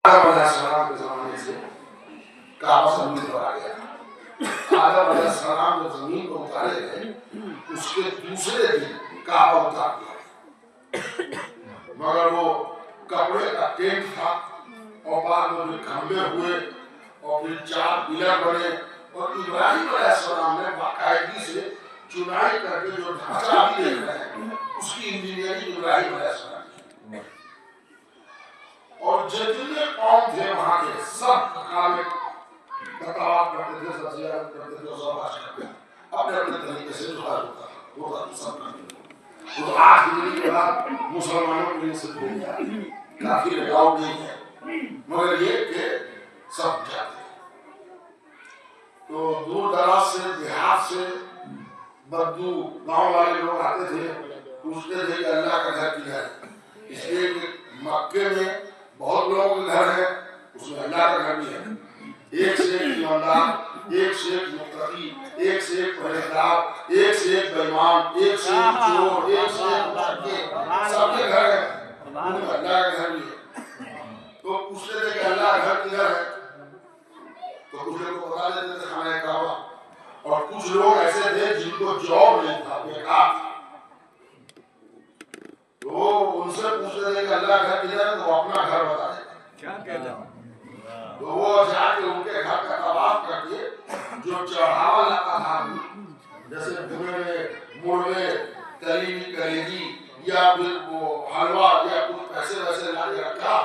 آدم علیہ السلام کے زمانے سے کعبہ زمین پر آ گیا. آدم علیہ السلام جو زمین کو اتارے گئے اس کے دوسرے دن کعبہ اتار دیا, مگر وہ کپڑے کا ٹینٹ تھا اور بعد میں پھر کھمبے ہوئے اور پھر 4 پلر بنے اور ابراہیم علیہ السلام نے باقاعدگی سے چنائی کر کے جو ڈھانچہ ابھی دیکھ رہے ہیں اس کی انجینئرنگ ابراہیم علیہ السلام کی. اور جتنے قوم تھے وہاں کے سب کام بتاوات کرتے تھے, سب زیارت کرتے تھے, سب کرتے تھے اپنے اپنے طریقے سے جو ہوتا تھا سب کرتے تھے. تو آج ہجری کے بعد مسلمانوں کے لیے صرف ہو گیا, کافی لگاؤ نہیں ہے, مگر یہ کہ سب جاتے ہیں. تو دور دراز سے دیہات سے بدو گاؤں والے لوگ آتے تھے, پوچھتے تھے کہ اللہ کا گھر کدھر ہے, اس لیے کہ مکے میں بہت لوگوں کے گھر ہے, اس میں اللہ کا گھر بھی ہے. ایک سے ایک ایماندار, ایک سے ایک متقی, ایک سے ایک پرہیزگار, ایک سے ایک بےایمان, ایک سے ایک چور, ایک سے ایک متقی, سب کے گھر ہے, اللہ کا گھر بھی ہے. تو پوچھتے تھے کہ اللہ کا گھر کدھر ہے, تو کچھ لوگ کو بتا دیتے تھے خانہ کعبہ, اور کچھ لوگ ایسے تھے جن کو جاب نہیں تھا, بیکار تھا, تو ان سے پوچھتے تھے کہ اللہ گھر کدھر ہے, تو وہ اپنا گھر بتا دیتے. تو وہ جا کے ان کے گھر کا طواف کر کے جو چڑھاوا لاتا تھا, جیسے بھونے مڑوے, تلی ہوئی کلیجی یا پھر وہ حلوہ یا کچھ پیسے ویسے لا کے رکھا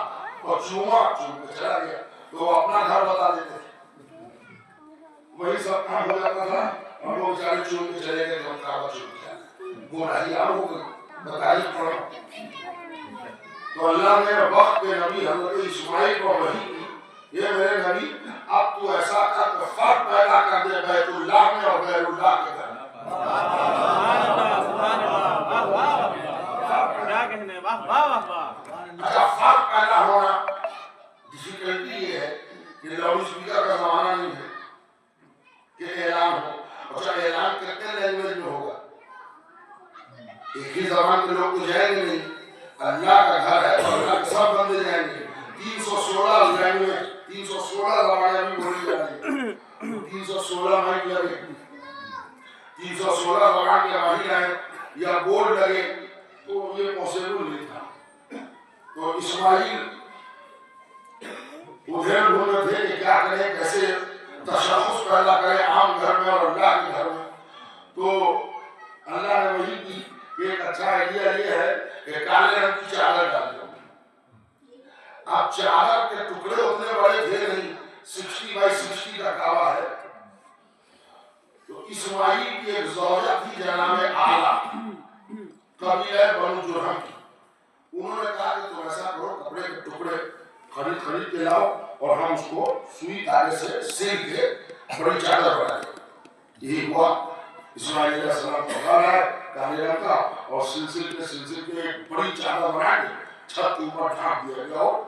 اور چوما چوم کے چلا گیا, تو وہ اپنا گھر بتا دیتے تھے. وہی سب کام ہو جاتا تھا اور وہ بیچارے چوم کے چلے گئے, ہم کعبہ چوم کے آئے, گمراہی عام ہو گئی, بتائی پڑا. تو اللہ نے وقت کے نبی حضرت اسماعیل کو وحی کی, یہ میرے نبی اب تو ایسا کر کہ فرق پیدا کر دے بیت اللہ میں اور غیر اللہ کے درمیان. اچھا, فرق پیدا ہونا ڈیفیکلٹی یہ ہے کہ لاؤڈ اسپیکر کا زمانہ نہیں ہے کہ اعلان ہو. اچھا, اعلان کتنے لینگویج میں ہوگا, ایک ہی زبان کے لوگ تو جائیں گے نہیں. اللہ کا گھر ہے تو اللہ کے سب بندے جائیں گے. 316 لینگویج, 316 زبانیں بھی بولی جائیں, 316 مائک لگے, 316 زبان کے ماہر رہے یا بورڈ لگے, تو یہ پاسبل نہیں تھا. تو اسماعیل ادھر ڈھونڈے تھے کہ کیا کریں, کیسے تشخص پیدا کریں عام گھر میں اور اللہ کے گھر میں. تو اللہ نے وہی کی کہ ایک اچھا آئیڈیا یہ ہے کہ کالے رنگ کی چادر ڈال دو. اب چادر کے ٹکڑے اتنے بڑے تھے نہیں, 60 بائی 60 کا کعبہ ہے. تو اسماعیل کی ایک زوجہ تھی جناب آلہ, قبیلہ بنو جرہم کی. انہوں نے کہا کہ تم ایسا کرو, کپڑے کے ٹکڑے خرید کے لاؤ اور ہم اس کو سوئی دھاگے سے سل کے بڑی چادر بنا دیں. یہی ہوا. اسماعیل علیہ السلام کا گھر ہے کالے رنگ کا, اور سلسل کے ایک بڑی چادر بنا کے چھت کے اوپر ڈھانپ دیا گیا اور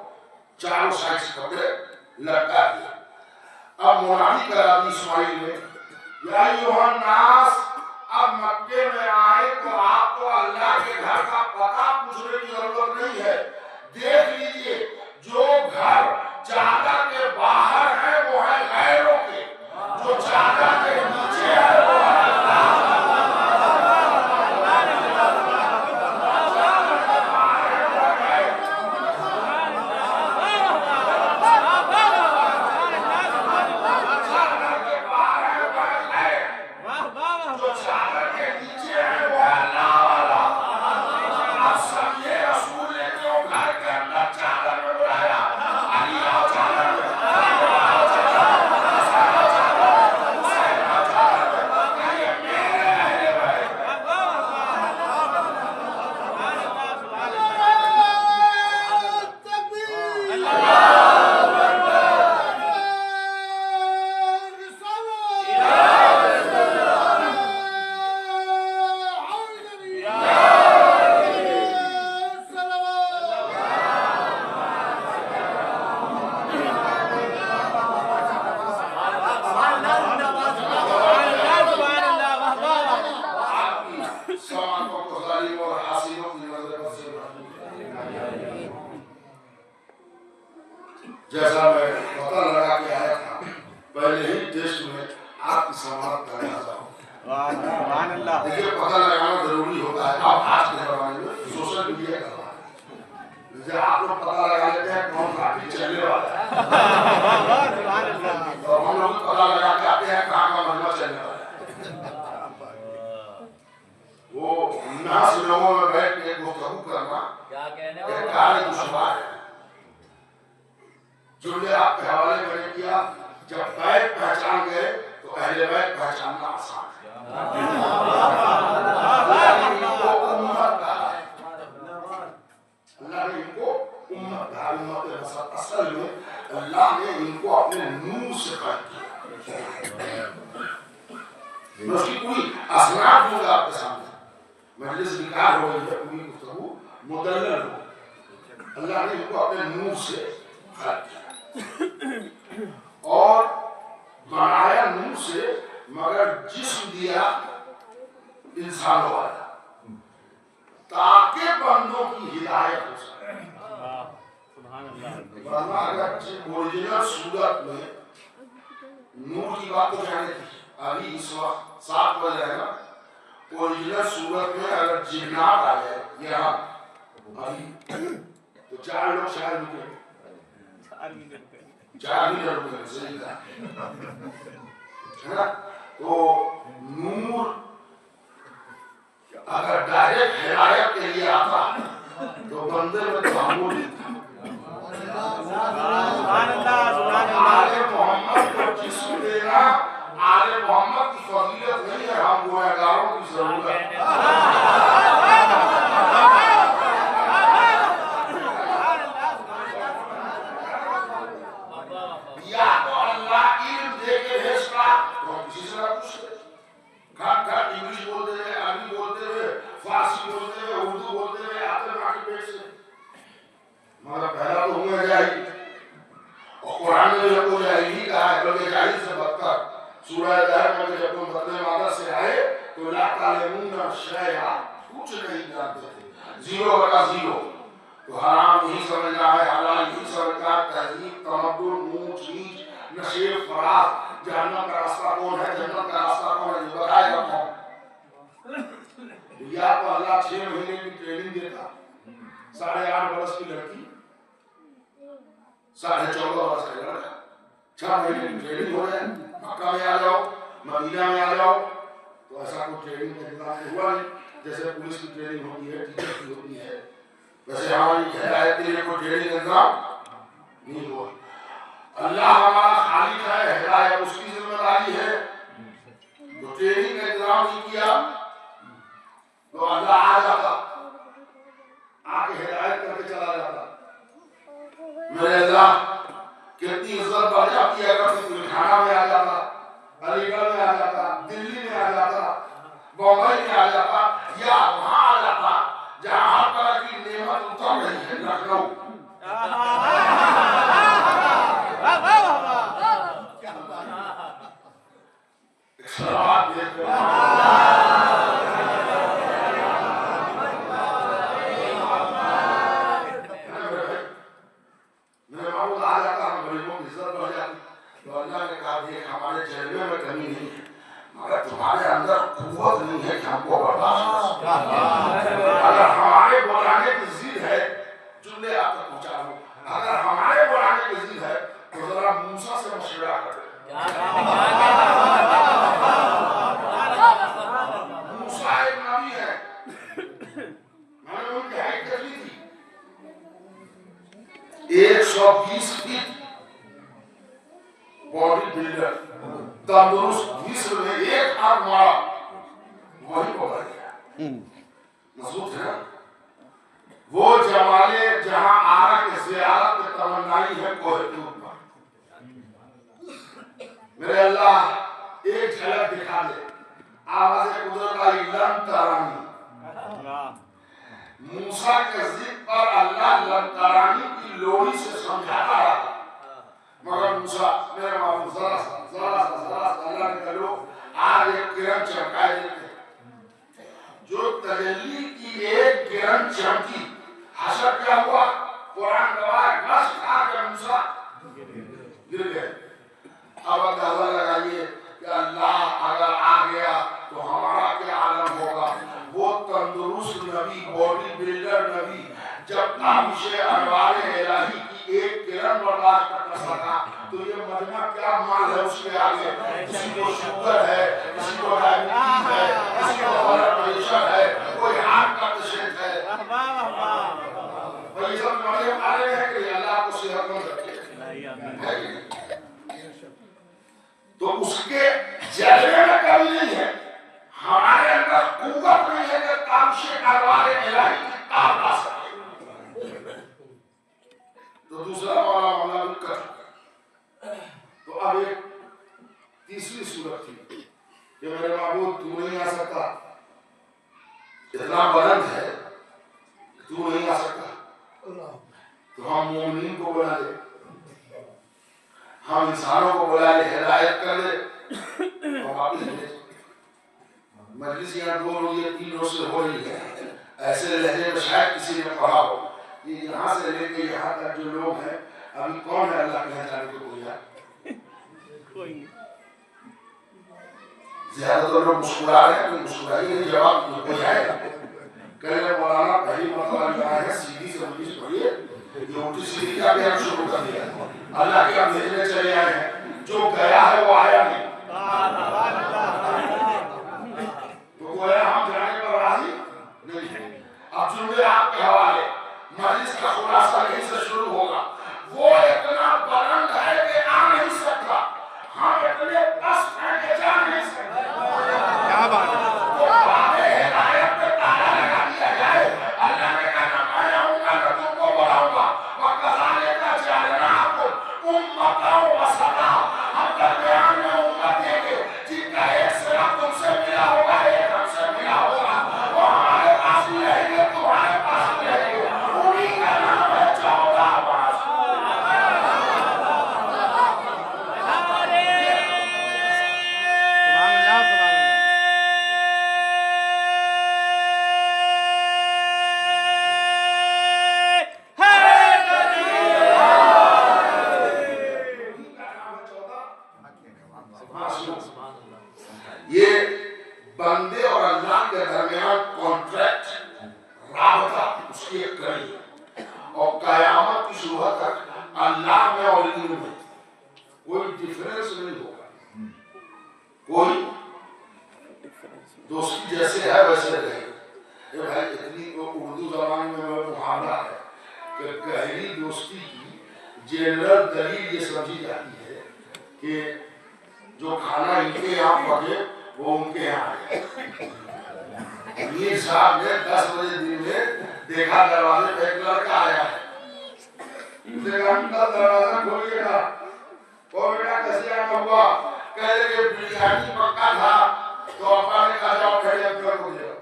چاروں سائڈ سے کپڑے لٹکا دیا. اب منادی کرا دی اسماعیل نے, یا ایھا الناس, اب مکے میں آئے تو آپ کو اللہ کے گھر کا پتہ پوچھنے کی ضرورت نہیں ہے. دیکھ لیجئے جو گھر چادر کے باہر ہے وہ ہے غیروں کے, جو چادر کے نیچے ہے وہ ہے جیسا میں پتہ لگا کے آیا تھا پہلے ہی ٹیسٹ میں آپ کی سماعت کرنا چاہوں. دیکھیے پتہ لگانا ضروری ہوتا ہے. آپ آج کے زمانے میں سوشل میڈیا کا زمانہ ہے. جیسے آپ لوگ پتہ لگا لیتے ہیں کون کافی چلنے والا ہے اور ہم لوگ پتہ لگا کے آتے ہیں کہاں کا مجمع چلنے والا ہے. وہ 79 لوگوں میں بیٹھ کے گفتگو کرنا ایک کار دشوار ہے. جملے آپ کے حوالے میں نے کیا جب بیت پہچان گئے تو اہل بیت پہچاننا آسان ہے. اللہ نے ان کو امت کہا. اللہ نے ان کو امت کہا. امت وسط اصل میں اللہ نے ان کو اپنے نور سے خلق کیا. میں اس کی پوری اسناد دوں گا آپ کے سامنے. مجلس بیکار ہو گئی ہے, پوری گفتگو مدلل ہو. اللہ نے ان کو اپنے نور سے خلق کیا اور بنایا نور سے, مگر جسم دیا انسانوں والا تاکہ بندوں کی ہدایت ہو سکے. ورنہ اگر اوریجنل صورت میں نور کی بات تو جانے تھی, ابھی اس وقت 7 بج رہے نا, اوریجنل صورت میں اگر جنات آ جائے یہاں ابھی تو 4 لوگ شاید رکے, 4 بھی رکے. صحیح کہا. تو نور اگر ڈائریکٹ ہدایت کے لیے آتا تو بندے میں تحمل نہیں تھا. آل محمد کو جسم دینا آل محمد کی فضیلت نہیں ہے, ہم گنہگاروں کی ضرورت ہے. یا تو اللہ علم دے کے بھیجتا تو ہم کسی سے نہ پوچھتے. گھر گھر انگلش بولتے ہوئے, عربی بولتے ہوئے, فارسی بولتے ہوئے, اردو بولتے ہوئے آتے ماں کے پیٹ سے. ہمارا پہلا تو ہوا جاہل, اور قرآن نے جب وہ جاہلی کہا ہے بلکہ جاہل سے بدتر. سورہ دہر میں جب تم بدن مادر سے آئے تو لا تعلمون شیئا, کچھ نہیں جانتے تھے, 0/0. تو حرام نہیں سمجھنا ہے, حلال نہیں سمجھنا, تہذیب, تمدن, اونچ نیچ, نشیب, فراز, جہنم کا راستہ کون ہے, جنت کا راستہ کون ہے, یہ بتائے گا کون. یا تو اللہ 6 مہینے کی ٹریننگ دیتا, 8.5 برس کی لڑکی, 14.5 برس کا لڑکا, 6 مہینے کی ٹریننگ ہو جائے, مکہ میں آ جاؤ, مدینہ میں آ جاؤ. تو ایسا کوئی ٹریننگ کا انتظام ہوا نہیں. جیسے پولیس کی ٹریننگ ہوتی ہے, ٹیچر کی ہوتی ہے, ویسے ہماری ہدایت کے لیے کوئی ٹریننگ انتظام نہیں ہوا. اللہ ہمارا خالق ہے, ہدایت اس کی ذمہ داری ہے. تو ٹریننگ کا انتظام نہیں کیا تو اللہ آ جاتا, آ کے ہدایت کر کے چلا جاتا. میرے اللہ کتنی عزت بڑھ جاتی ہے اگر تم لکھانا میں آ جاتا, علی گڑھ میں آ جاتا, دلی میں آ جاتا, بمبئی میں آ جاتا, یا وہاں آ جاتا جہاں ہر طرح کی نعمت اتر رہی ہے, لکھنؤ. ہمارے جلوے میں کمی نہیں ہے, مگر تمہارے اندر قوت نہیں ہے کہ ہم کو برداشت. اگر ہمارے بلانے کی ضد ہے, جملے آپ تک پہنچا دوں, اگر ہمارے بلانے کی ضد ہے تو ذرا موسیٰ سے مشورہ کریں. موسیٰ ایک نبی ہے, میں نے ان کی ہائٹ کر لی تھی 120 فٹ, باڈی بلڈر, تندرست. مصر میں ایک ہاتھ مارا وہی پکڑ گیا, مضبوط ہے نا. وہ جمالے جہاں آرا کے زیارت میں تمنائی ہے کوہ طور پر. میرے اللہ ایک جھلک دکھا دے, آواز قدرت آئی لن ترانی. موسیٰ کے ضد پر اللہ لن ترانی کی لوری سے سمجھاتا رہا, مگر موسیٰ میرے معبود ذرا سا اللہ نے کہلو آج ایک کرن چمکائے دیتے. جو تجلی کی ایک کرن چمکی, حشر کیا ہوا, قرآن گواہ ہے, نش کھا کے موسیٰ آواز تک کر سکا تو یہ مجمع کیا مال ہے اس کے آگے. کسی کو شوگر ہے, کسی کو ڈائبٹیز ہے, کسی کو بلڈ پریشر ہے, کوئی ہارٹ کا پیشنٹ ہے. یہ سب بڑے مارے ہیں کہ اللہ کو صحت مند رکھے. تو اس کے جلوے میں کمی نہیں ہے, ہمارے اندر قوت نہیں ہے کہ کامشِ کاروان الہی کی تاب لا سکے. تو دوسرا معاملہ بھی کر چکا. تو اب ایک تیسری صورت تھی کہ میرے معبود تو نہیں آ سکتا, اتنا بلند ہے تو نہیں آ سکتا, تو ہم مومنین کو بلا لے, ہم انسانوں کو بلا لے, ہدایت کر لے اور واپس لے. مجلس یہاں 2 روز یا 3 روز سے ہو رہی ہے, ایسے لہجے میں شاید کسی نے پڑھا ہو. یہ یہاں سے لے کے یہاں تک جو لوگ ہیں, ابھی کون ہے اللہ کے یہاں جانے کو کوئی ہے؟ زیادہ تر لوگ مسکرا رہے ہیں, تو مسکرائی نہیں, جواب کوئی ہے. کہنے مولانا پہلی مرتبہ جو آئے ہیں سیدھی سے مجلس پڑھیے, یہ الٹی سیدھی کا بھی ہم شروع کر دیا. اللہ کے ہم بھیجنے چلے آئے ہیں, جو گیا ہے وہ آیا نہیں. تو گویا ہم جانے پر راضی نہیں. اب جملے آپ کے حوالے, مجلس کا خلاصہ یہیں سے شروع ہوگا. وہ اتنا بلند ہے کہ آ نہیں سکتا, ہم اتنے پست ہیں کہ جا نہیں سکتے. کیا بات ہے. وہ بابے ہدایت پہ تالا لگا دیا جائے. اللہ نے کہا میں آؤں گا تو تم کو بڑھاؤں گا. وَكَذَلِكَ جَعَلْنَاكُمْ أُمَّةً وَسَطًا. ہم درمیان میں امت دیں گے جن کا ایک صرف تم سے ملا ہوگا, ایک ہم سے ملا ہوگا. وہ ہمارے پاس بھی رہیں گے, تمہارے پاس بھی رہیں گے. انہی کا نام ہے 14 باز. یہ بندے اور اللہ کے درمیان کانٹریکٹ, رابطہ, اس کی ایک کڑی ہے. اور قیامت کی صبح تک اللہ میں اور علم میں کوئی ڈیفرنس نہیں ہوگا. کوئی دوستی جیسے ہے ویسے رہے. یہ بھائی اتنی اردو زبان میں محاورہ ہے کہ گہری دوستی کی جنرل دلیل یہ سمجھی جاتی ہے کہ جو کھانا ان کے یہاں پکے وہ ان کے یہاں ہے. میر صاحب نے 10 بجے دن میں دیکھا دروازے پہ ایک لڑکا آیا ہے. اسے کہا انکل دروازہ کھولیے گا. وہ بیٹا کیسے آنا ہوا؟ کہہ رہے کہ بریانی پکا تھا تو ابا نے کہا جاؤ پہلے اپنے کو دے.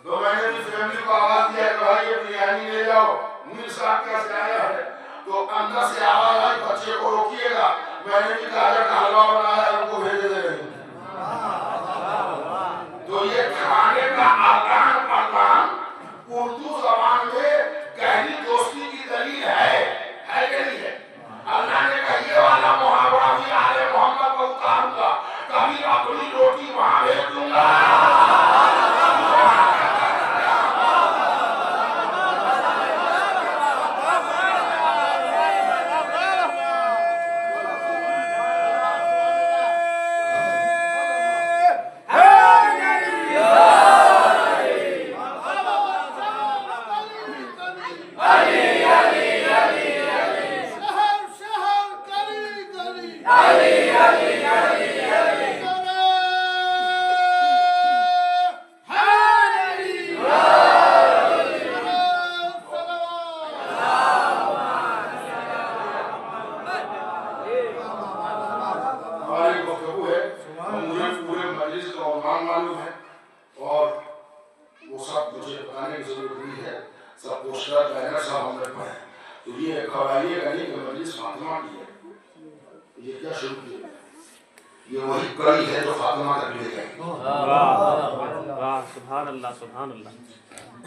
تو میں نے بھی فیملی کو آواز دیا کہ بھائی یہ بریانی لے جاؤ. میر صاحب کیسے آیا ہے تو اندر سے آواز آئی بچے کو روکیے گا. میں نے بھی کہا کہ حلوہ بنایا ہے ان کو بھیج دے رہے ہیں. تو یہ کھانے کا آدان پردان اردو زبان میں گہری دوستی کی دلیل ہے کہ نہیں ہے؟ اللہ نے کہا یہ والا محاورہ بھی آل محمد کو اتاروں گا, کبھی اپنی روٹی وہاں بھیج دوں گا.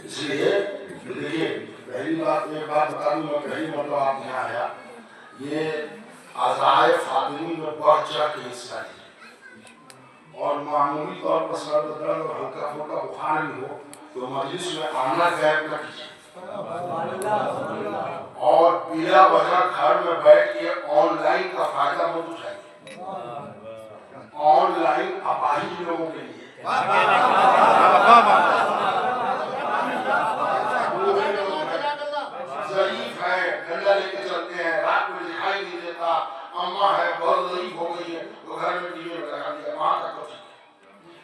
اس لیے دیکھیے پہلی بات میں بتا دوں, میں پہلی مرتبہ آپ یہاں آیا, یہ عزائے فاطمی میں بڑھ چڑھ کے حصہ ہے اور معمولی طور پر سر درد اور ہلکا پھلکا بخار بھی ہو تو مجلس میں آنا غائب نہ کیجیے. اور بلا وجہ گھر میں بیٹھ کے آن لائن کا فائدہ مت اٹھائیے. آن لائن اپاہج لوگوں کے لیے ضعیف ہے, ڈنڈا لے کے چلتے ہیں, رات میں دکھائی نہیں دیتا, اماں ہے بہت ضعیف ہو گئی ہے تو گھر میں ٹی وی لگا دیا, وہاں تک تو ٹھیک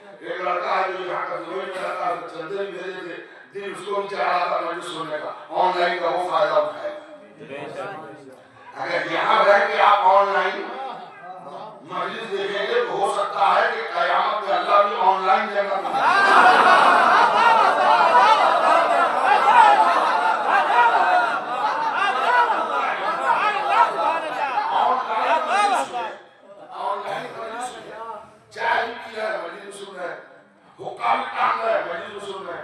ہے. ایک لڑکا ہے جو یہاں کا دبئی میں رہتا ہے, چندے بھی بھیجے تھے, دل اس کو بھی چاہ رہا تھا مجلس سننے کا, آن لائن کا وہ فائدہ اٹھائے گا. اگر یہاں رہ کے آپ آن لائن مجلس دیکھیں گے تو ہو سکتا ہے کہ قیامت میں اللہ بھی آن لائن جنت میں چائے بھی پی رہا ہے مجلس سن رہے ہیں, حکام بھی ٹانگ رہے ہیں مجلس سن رہے ہیں,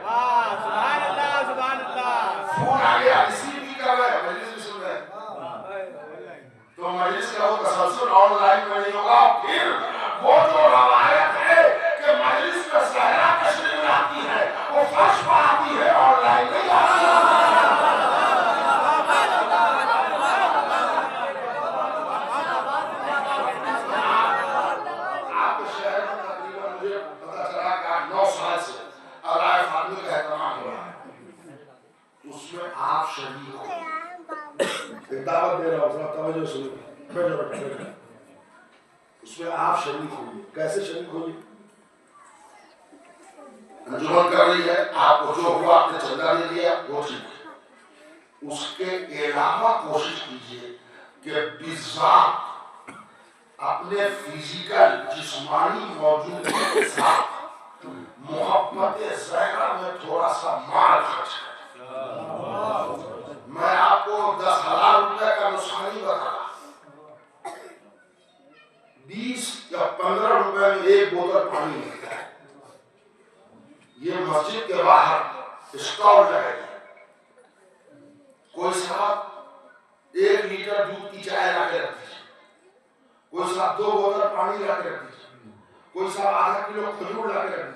سبحان اللہ سبحان اللہ, فون آ گیا ریسیو بھی کر رہے ہیں مجلس بھی سن رہے ہیں. تو مجلس کا وہ تسلسل آن لائن میں نہیں ہوگا. پھر وہ جو روایت ہے کہ مجلس میں صحرا تشریف لاتی ہے وہ فرش پر آتی ہے, آن لائن نہیں آتی. آپ کے شہر میں تقریباً مجھے پتا چلا کہ 9 سال سے علائے فاطمی کا اہتمام ہو رہا ہے, اس میں آپ شریک ہو. ایک دعوت دے رہا ہوں, ذرا توجہ سنیے, بیٹھو بیٹھو بیٹھو. اس میں آپ شریک ہوئے. کیسے شریک ہوئے؟ انجمن کر رہی ہے, آپ کو جو ہوا آپ نے چندہ دے دیا وہ ٹھیک ہے. اس کے علاوہ کوشش کیجئے کہ بذات اپنے فزیکل جسمانی موجودگی کے ساتھ محبت زہرا میں تھوڑا سا مال خرچ کریں. میں آپ کو 10,000 روپے کا نسخہ نہیں بتا رہا, 20 یا 15 روپے میں ایک بوتل پانی ملتا ہے. یہ مسجد کے باہر اسٹال لگائیے. کوئی صاحب 1 لیٹر دودھ کی چائے لا کے رکھ دیجیے, کوئی صاحب 2 بوتل پانی لا کے رکھ دیجیے, کوئی صاحب آدھا کلو کھجور لا کے رکھ دیجیے,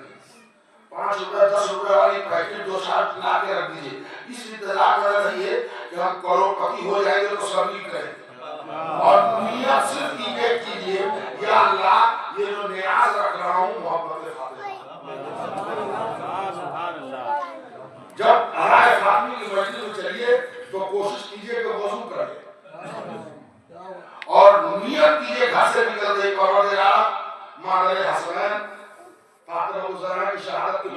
5 روپے 10 روپے والی پیکٹ 2 سال لا کے رکھ دیجیے. اس انتظار میں رہیے کہ ہم کروڑپتی ہو جائیں گے تو سب ہی کریں گے, اور نیت صرف یہ کیجیے یا اللہ یہ جو نیاز رکھ رہا ہوں محبت فاطمہ. جب علائے فاطمی کی مجلس میں چلیے تو کوشش کیجیے کہ وضو کر لیں اور نیت کیجیے گھر سے نکل دے پروردگار مادر حسنین فاطمہ الزہرا کی شہادت کی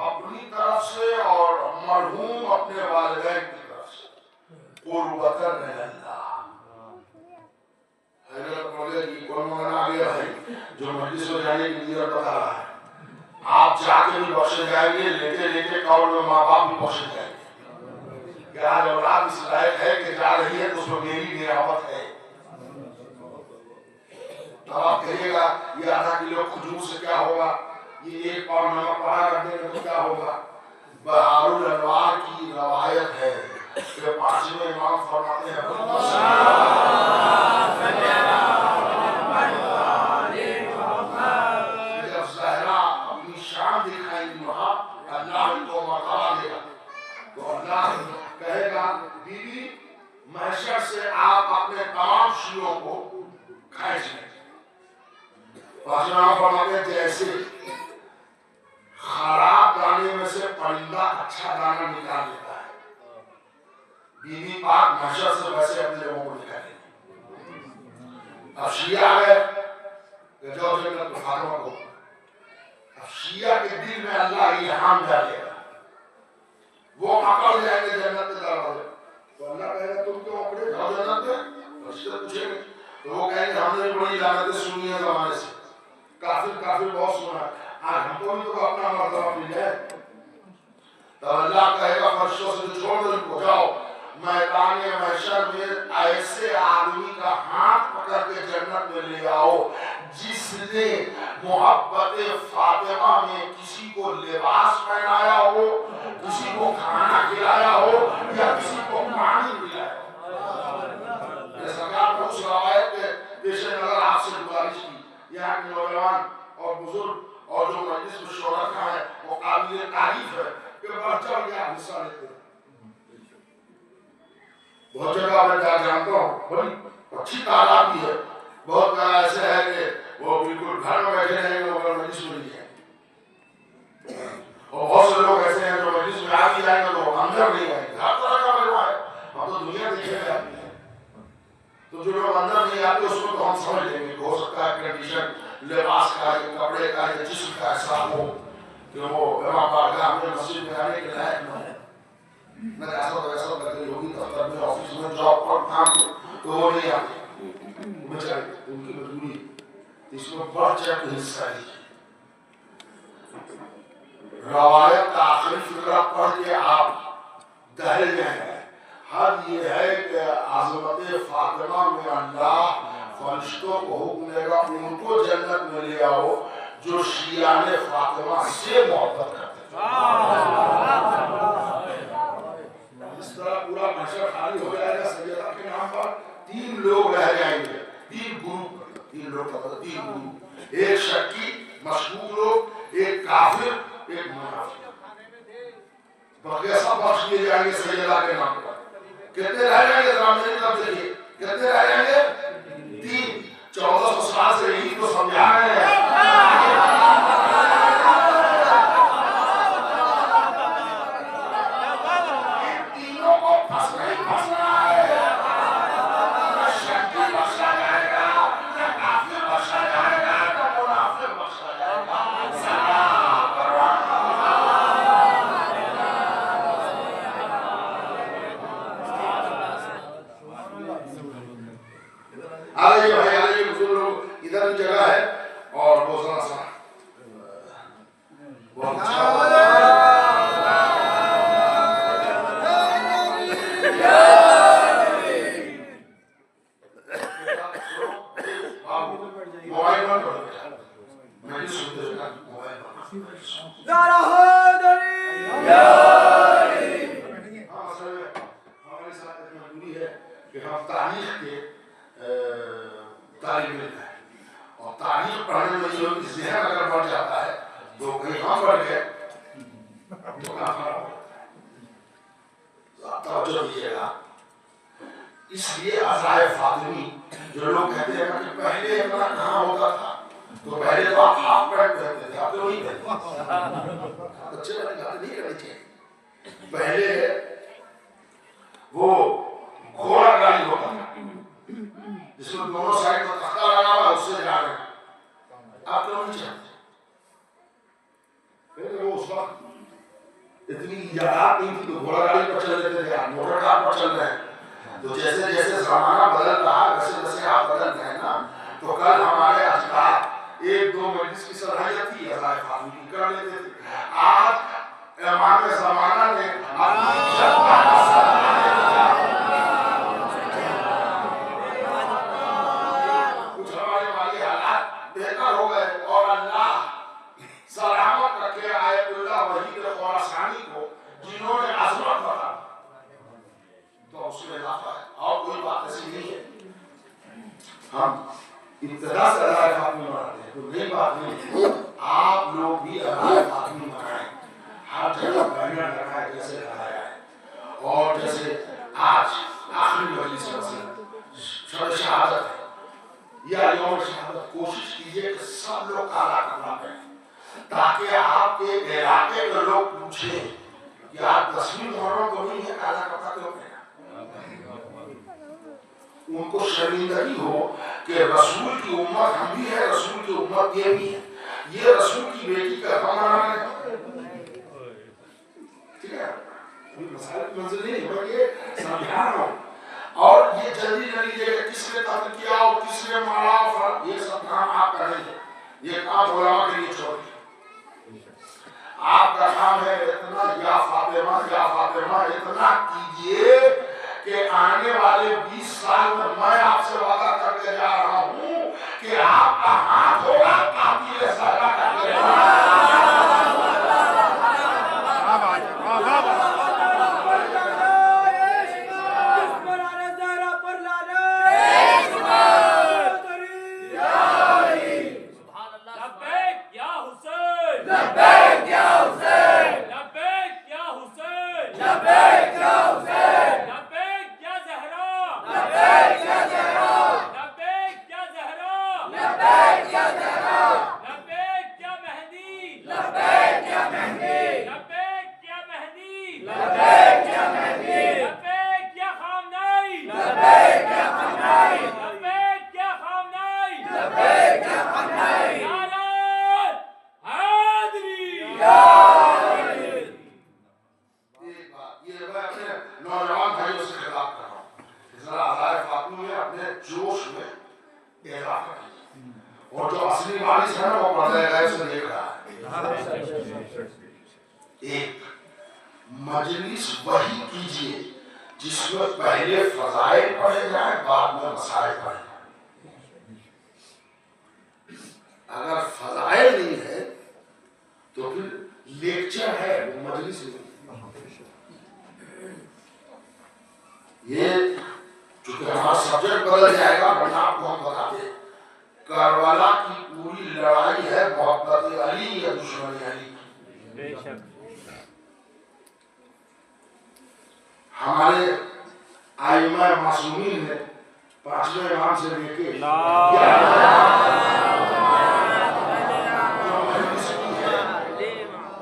اپنی طرف سے اور مرحوم اپنے والدین کی طرف سے قربتاً اللہ. حضرت مولیہ کی کون مولانا آگیا ہے جو مجلس میں جانے کی نیت بتا رہا ہے, آپ جا کے بھی بخشے جائیں گے, لیتے لیتے قبر میں ماں باپ بھی بخشے جائیں گے کہ آج اولاد اس لائق ہے کہ جا رہی ہے تو اس میں میری نعمت ہے. تو آپ کہیے گا یہ آدھا کلو کھجور سے کیا ہوگا, یہ 1 پاؤں نمک پڑا کر دیں گے تو کیا ہوگا. بہار الانوار کی روایت ہے کہ 5ویں امام فرماتے ہیں دکھائیں گی وہاں اللہ ان کو مرتبہ دے گا. تو اللہ کہے گا بی بی محشر سے آپ اپنے تمام شیعوں کو کھینچ لیں. فاطمہ فرماتے ہیں جیسے خراب دانے میں سے پرندہ اچھا دانہ نکال لیتا ہے, بی بی پاک محشر سے ویسے اپنے لوگوں کو نکالیں. اب شیعہ آ گئے کہ جو جنت فاطمہ کو, شیعہ کے دل میں اللہ الہام ڈالے گا, وہ عقل جائیں گے جنت کے دروازے. تو اللہ کہے گا تم کیوں اکڑے جاؤ جنت میں, رشتے پوچھیں گے تو وہ کہیں گے ہم نے بڑی لعنتیں سنی ہیں زمانے سے, کافر بہت سنا ہے, آج ہم کو بھی تو اپنا مرتبہ مل جائے. تو اللہ کہے گا فرشتوں سے چھوڑ دو ان کو, جاؤ میدان محشر میں ایسے آدمی کا ہاتھ پکڑ کے جنت میں لے آؤ جس نے محبت فاطمہ میں کسی کو لباس پہنایا ہو, کسی کو کھانا کھلایا ہو یا کسی کو پانی پلایا ہو. سرکار نے اس روایت کے پیش نظر آپ سے گزارش کی, یہاں کے نوجوان اور بزرگ اور جو مجلس میں شہرت ہیں بہت جگہ میں جانتا ہوں بڑی اچھی تعداد بھی ہے، بہت ایسے ہے کہ وہ بالکل گھر میں بیٹھے رہیں گے مگر مجلس میں نہیں ہے، اور بہت سے لوگ ایسے ہیں جو مجلس میں آ بھی جائیں گے تو اندر نہیں آئیں گے، ہر طرح کا مجموعہ ہے، ہم تو دنیا دیکھے گئے آدمی ہیں، تو جو لوگ اندر نہیں آتے اس کو تو ہم سمجھ لیں گے کہ ہو سکتا ہے کنڈیشن لباس کا یا کپڑے کا یا جسم کا ایسا ہو کہ وہ امام بارگاہ میں مسجد میں آنے کے لائق نہ ہو، نہ ایسا تو ایسا لگے ہوگی دفتر میں آفس میں جاب پر کام میں تو وہ نہیں آتے بیچارے، ان کی مجبوری اس میں بڑھ چڑھ کے حصہ لیجیے۔ روایت کا آخری فقرہ پڑھ کے آپ دہل جائیں گے، حد یہ ہے کہ عظمت فاطمہ میں اللہ فرشتوں کو حکم دے گا ان کو جنت میں لے آؤ جو شیعان فاطمہ سے محبت کرتے ہیں۔ اس طرح پورا محشر خالی ہو جائے گا، سیدہ کے نام پر 3 لوگ رہ جائیں گے، 3 گروپ، 3 لوگ کا 3 گروپ، ایک شکی مشکوک لوگ، ایک کافر، ایک منافق، بقیہ سب بخش دیے جائیں گے سیدہ کے نام پر۔ کتنے رہ جائیں گے ذرا میری طرف دیکھیے، کتنے رہ جائیں گے؟ 3۔ 1400 سال سے یہی تو سمجھا رہے ہیں۔ ان تینوں کو پھنس نہیں پھنسنا ہے، نہ شکی بخشا جائے گا، نہ کافر بخشا جائے گا، نہ منافق بخشا جائے گا۔ سلام پروانہ آئیے بھائی آئیے، بزرگ لوگ ادھر بھی جگہ ہے اور وہ ذرا سا بہت اچھا موبائل بند کر دو، میں بھی سنتے ہوئے موبائل بند کر دو۔ ہاں اصل میں ہمارے ساتھ اتنا دوری ہے کہ ہم تاریخ کے طالب علم ہے، اور تاریخ پڑھنے میں جو ذہن اگر بڑھ جاتا ہے تو کہیں ہم بڑھ گئے تو کہاں خراب ہو جاتا ہے۔ توجہ دیجیے گا، اس لیے عزائے فاطمی جو لوگ کہتے ہیں کہ پہلے اتنا کہاں ہوتا تھا، تو پہلے تو آپ ہاف پینٹ پہنتے تھے، آپ تو وہی پہنتے تھے، بچے والی بات نہیں کرنی چاہیے۔ پہلے وہ گھوڑا گاڑی ہوتا تھا جس میں دونوں سائڈ میں تختہ لگا ہوا ہے، اس سے جا رہے ہیں، آپ تو نہیں چاہتے۔ پھر وہ اس وقت اتنی ایجادات نہیں تھی تو گھوڑا گاڑی پر چل لیتے تھے، آپ موٹر کار پر چل رہے ہیں، تو جیسے جیسے زمانہ بدل رہا ہے ویسے ویسے آپ بدل رہے ہیں نا۔ تو کل ہمارے اجداد 1-2 مجلس کی صلاحیت تھی عزائے فاطمی کی، کر لیتے تھے۔ آج امام زمانہ نے اپنی جذبہ کا صلاحیت بہتر ہو گئے، اور اللہ سلامت رکھے آیت اللہ وحید خراسانی کو جنہوں نے عظمت بتا تو اس میں اضافہ ہے، اور کوئی بات ایسی نہیں ہے۔ ہم ابتدا سے عزائے فاطمی مناتے ہیں، کوئی نئی بات نہیں ہے، آپ لوگ بھی عزائے فاطمی منائیں، ہر جگہ بینر لگائے جیسے لگایا ہے، اور جیسے آج آخری مجلس میں شب شہادت ہے یا یوم شہادت، کوشش کیجئے کہ سب لوگ کالا کپڑا پہنیں تاکہ آپ کے علاقے کے لوگ پوچھیں کہ آپ 10ویں محرم کو نہیں ہے، کالا کپڑا کیوں پہنا؟ ان کو شرمندگی ہو کہ رسول کی امت ہم بھی ہے، رسول کی امت یہ بھی ہے، یہ رسول کی بیٹی کا ہم منا رہے ہیں، ٹھیک ہے؟ مسائل کی منزل نہیں ہے، میں یہ سمجھا رہا ہوں۔ اور یہ جلدی نہ لیجیے کہ کس نے قتل کیا اور کس نے مارا، یہ سب کام آپ کا نہیں ہے، یہ کام علماء کے لیے چھوڑیے۔ آپ کا کام ہے اتنا یا فاطمہ اتنا کیجئے کہ آنے والے 20 سال میں میں آپ سے وعدہ کر کے جا رہا ہوں کہ آپ کا ہاتھ ہوگا قاتل زہرا کا۔ لبیک یا حسین، لبیک یا زہرا۔ ایک مجلس وہی کیجئے جس میں پہلے فضائل پڑھے جائیں بعد میں مسائل پڑھے جائیں. اگر فضائل نہیں ہے تو پھر لیکچر ہے وہ مجلس نہیں. یہ چونکہ ہمارا سبجیکٹ بدل جائے گا ورنہ آپ کو ہم بتاتے ہیں کربلا کی پوری لڑائی ہے محبت علی یا دشمنی علی. بے شک. ہمارے ائمہ معصومین نے پانچویں امام سے لے کے جو مجلس کی ہے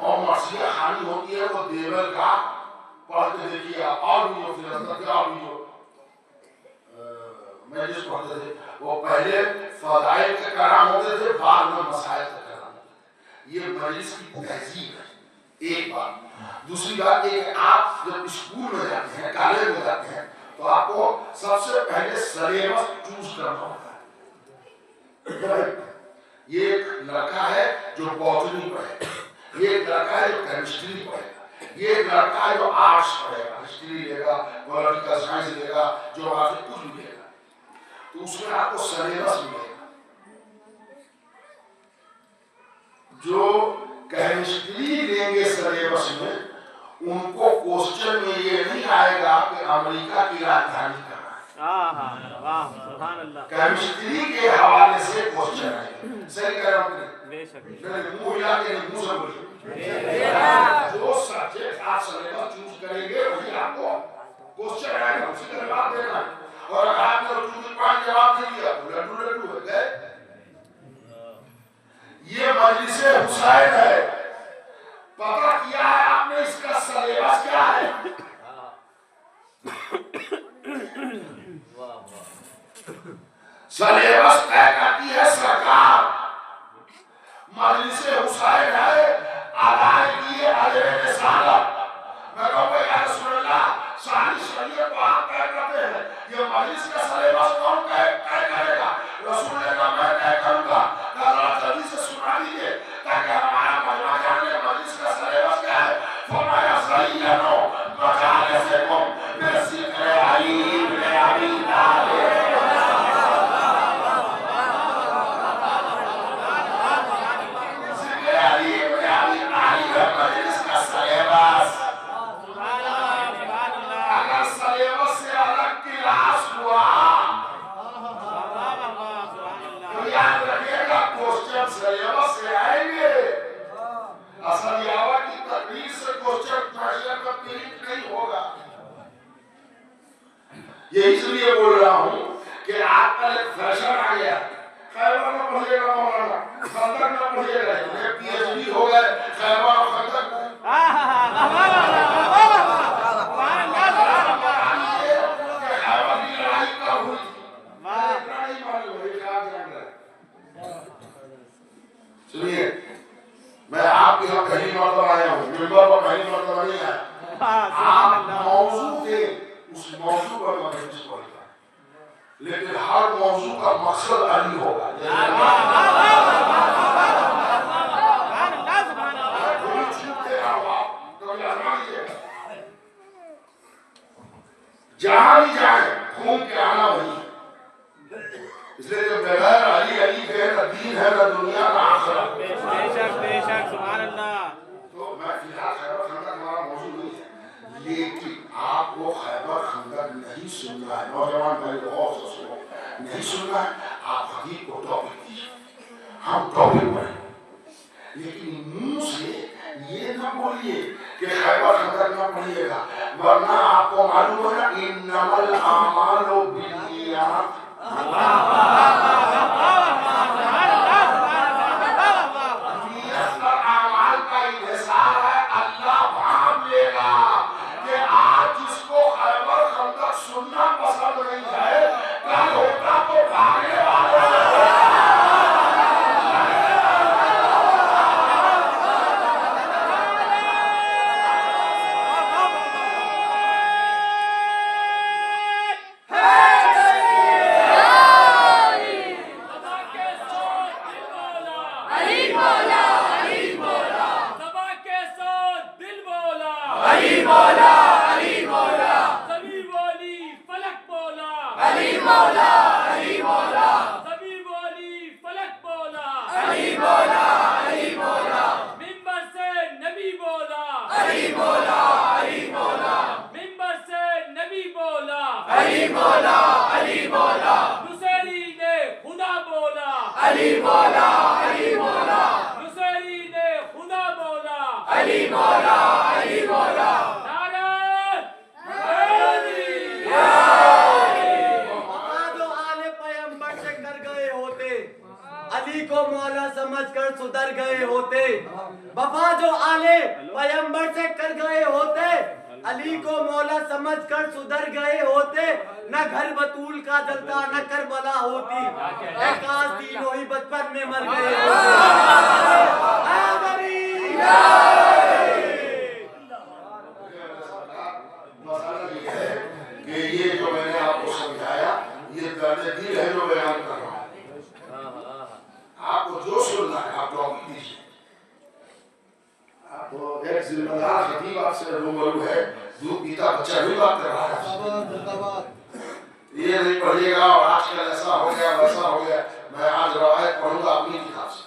اور مرثیہ خانی ہوتی ہے وہ دیول کا پڑھتے دیکھیے اور بھی جو فلسطین کے اور بھی جو مجلس پڑھتے تھے وہ پہلے فضائل کے کرام ہوتے تھے بعد میں مسائل کے کرام ہوتے تھے. یہ مجلس کی تہذیب ہے. ایک بات. دوسری بات یہ کہ آپ جب اسکول میں جاتے ہیں کالج میں جاتے ہیں تو آپ کو سب سے پہلے سلیبس چوز کرنا ہوتا ہے. یہ ایک لڑکا ہے جو باٹنی پڑھے گا, یہ ایک لڑکا ہے جو کیمسٹری پڑھے گا, یہ ایک لڑکا ہے جو آرٹس پڑھے گا, ہسٹری لے گا, پولیٹیکل سائنس لے گا, جغرافی کچھ بھی لے گا. تو اس میں آپ کو سلیبس ملے گا. جو کیمسٹری لیں گے سلیبس میں ان کو کوسچن میں یہ نہیں آئے گا کہ امریکہ کی راجدھانی کہاں ہے. کیمسٹری کے حوالے سے کوسچن ہے. صحیح کہہ رہا ہوں بے شک. منہ ہلا کے منہ سے بولیے. جو سبجیکٹ آپ سلیبس چوز کریں گے وہی آپ کو کوسچن آئے گا, اسی کا جواب دینا ہے. اور اگر آپ نے چوز پوائنٹ جواب نہیں دیا تو لڈو لڈو ہو گئے. یہ مجلس حسین ہے. پتہ کیا ہے آپ نے اس کا سلیبس کیا ہے؟ سلیبس طے کرتی ہے سرکار. مجلس حسین ہے ادائیگی علیہ رسالت. میں کہوں گا یا رسول اللہ ساری شریعت کو آپ طے کرتے ہیں, یہ مجلس کا سلیبس کون طے کرے گا؟ رسول نے کہا میں طے کروں گا. حضرت حدیث سے سنا دیجیے تاکہ ہمارا مجمع جان لے مجلس کا سلیبس کیا ہے. فرمایا زینو مجالسکم بذکر علی بن ابی طالب. ذکر علی بن ابی طالب مجلس کا سلیبس. اگر سلیبس سے الگ کلاس ہوا تو یاد رکھیے گا کوسچن سلیبس سے آئیں گے. اصل یاوہ کی تقریر سے کوسچن پریشر کا پرنٹ نہیں ہوگا. یہ اس لیے بول رہا ہوں کہ آپ کا ایک فیشن آ گیا. خیبر میں پڑھیے گا مولانا, خندق میں پڑھیے گا, پی ایچ ڈی ہو گئے خیبر اور خندق میں. سنیے میں آپ کے یہاں پہلی مرتبہ آیا ہوں, ممبر پر پہلی مرتبہ نہیں آیا. آپ موضوع دیں اس موضوع پر مجلس پڑھتا ہے, لیکن ہر موضوع کا مقصد علی ہوگا. جہاں بھی جائیں گھوم کے آنا وہی. اس لیے جو بغیر علی علی کے نہ دین ہے نہ دنیا نہ آخرت. بے شک بے شک سبحان اللہ. تو میں فی الحال خیبر خندق ہمارا موضوع نہیں ہے, لیکن آپ کو خیبر خندق نہیں سننا ہے. نوجوان بھائی غور سے سنو, نہیں سننا ہے. آپ خطیب کو ٹاپک دیجیے, ہم ٹاپک پڑھیں, لیکن منہ سے یہ نہ بولیے کہ خیبر خندق نہ پڑھیے گا, ورنہ آپ کو معلوم ہے انما الاعمال بالنیات. نیت کا اعمال کا انحصار ہے. اللہ بھاپ لے گا کہ آج جس کو خیبر خندق سننا پسند نہیں ہے کل ہوتا تو بھاگنے والا ہے. مولا علی مولا سبھی والی فلک مولا علی مولا علی مولا سبھی والی فلک مولا علی مولا علی مولا ممبر سے نبی بولا علی مولا علی مولا ممبر سے نبی بولا علی مولا علی مولا نصیری نے خدا بولا علی مولا علی مولا نصیری نے خدا بولا علی مولا علی مولا نعرہ حیدری وفا جو آل پیغمبر سے کر گئے ہوتے علی کو مولا سمجھ کر سدھر گئے ہوتے وفا جو آل پیغمبر سے کر گئے ہوتے علی کو مولا سمجھ کر سدھر گئے ہوتے نہ گھر بطول کا جلتا نہ کربلا ہوتی اے کاش تینوں ہی بچپن میں مر گئے ہوتے حیدری مسئلہ یہ ہے کہ یہ جو میں نے آپ کو سمجھایا یہ درد دل ہے جو بیان کر رہا ہوں آپ کو جو سننا ہے آپ ٹاپک دیجیے آپ کو ایک ذمہ دار خطیب آپ سے روبرو ہے دودھ پیتا بچہ بھی بات کر رہا ہے یہ نہیں پڑھیے گا اور آج کل ایسا ہو گیا ویسا ہو گیا میں آج روایت پڑھوں گا اپنی کتاب سے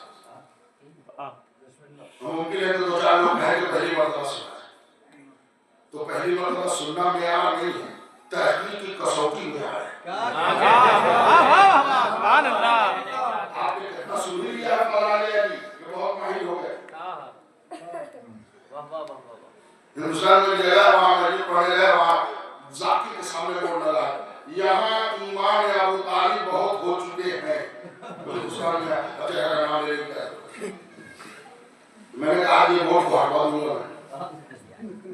ممکن ہے تو دو چار لوگ ہیں کہ پہلی مرتبہ سنا ہے تو پہلی مرتبہ سننا معیار نہیں ہے تحقیق کی کسوٹی معیار ہے سبحان اللہ آپ نے کتنا سن لیا ہے مولانا علی کہ بہت ماہر ہو گئے ہندوستان میں جگہ وہاں مجھے پڑھنے گئے وہاں ذاتی کے سامنے بول ڈالا یہاں ایمان ابو طالب بہت ہو چکے ہیں ہندوستان میں اچھا کا نام لے لیا میں نے کہا یہ ووٹ کو ہٹوا دوں گا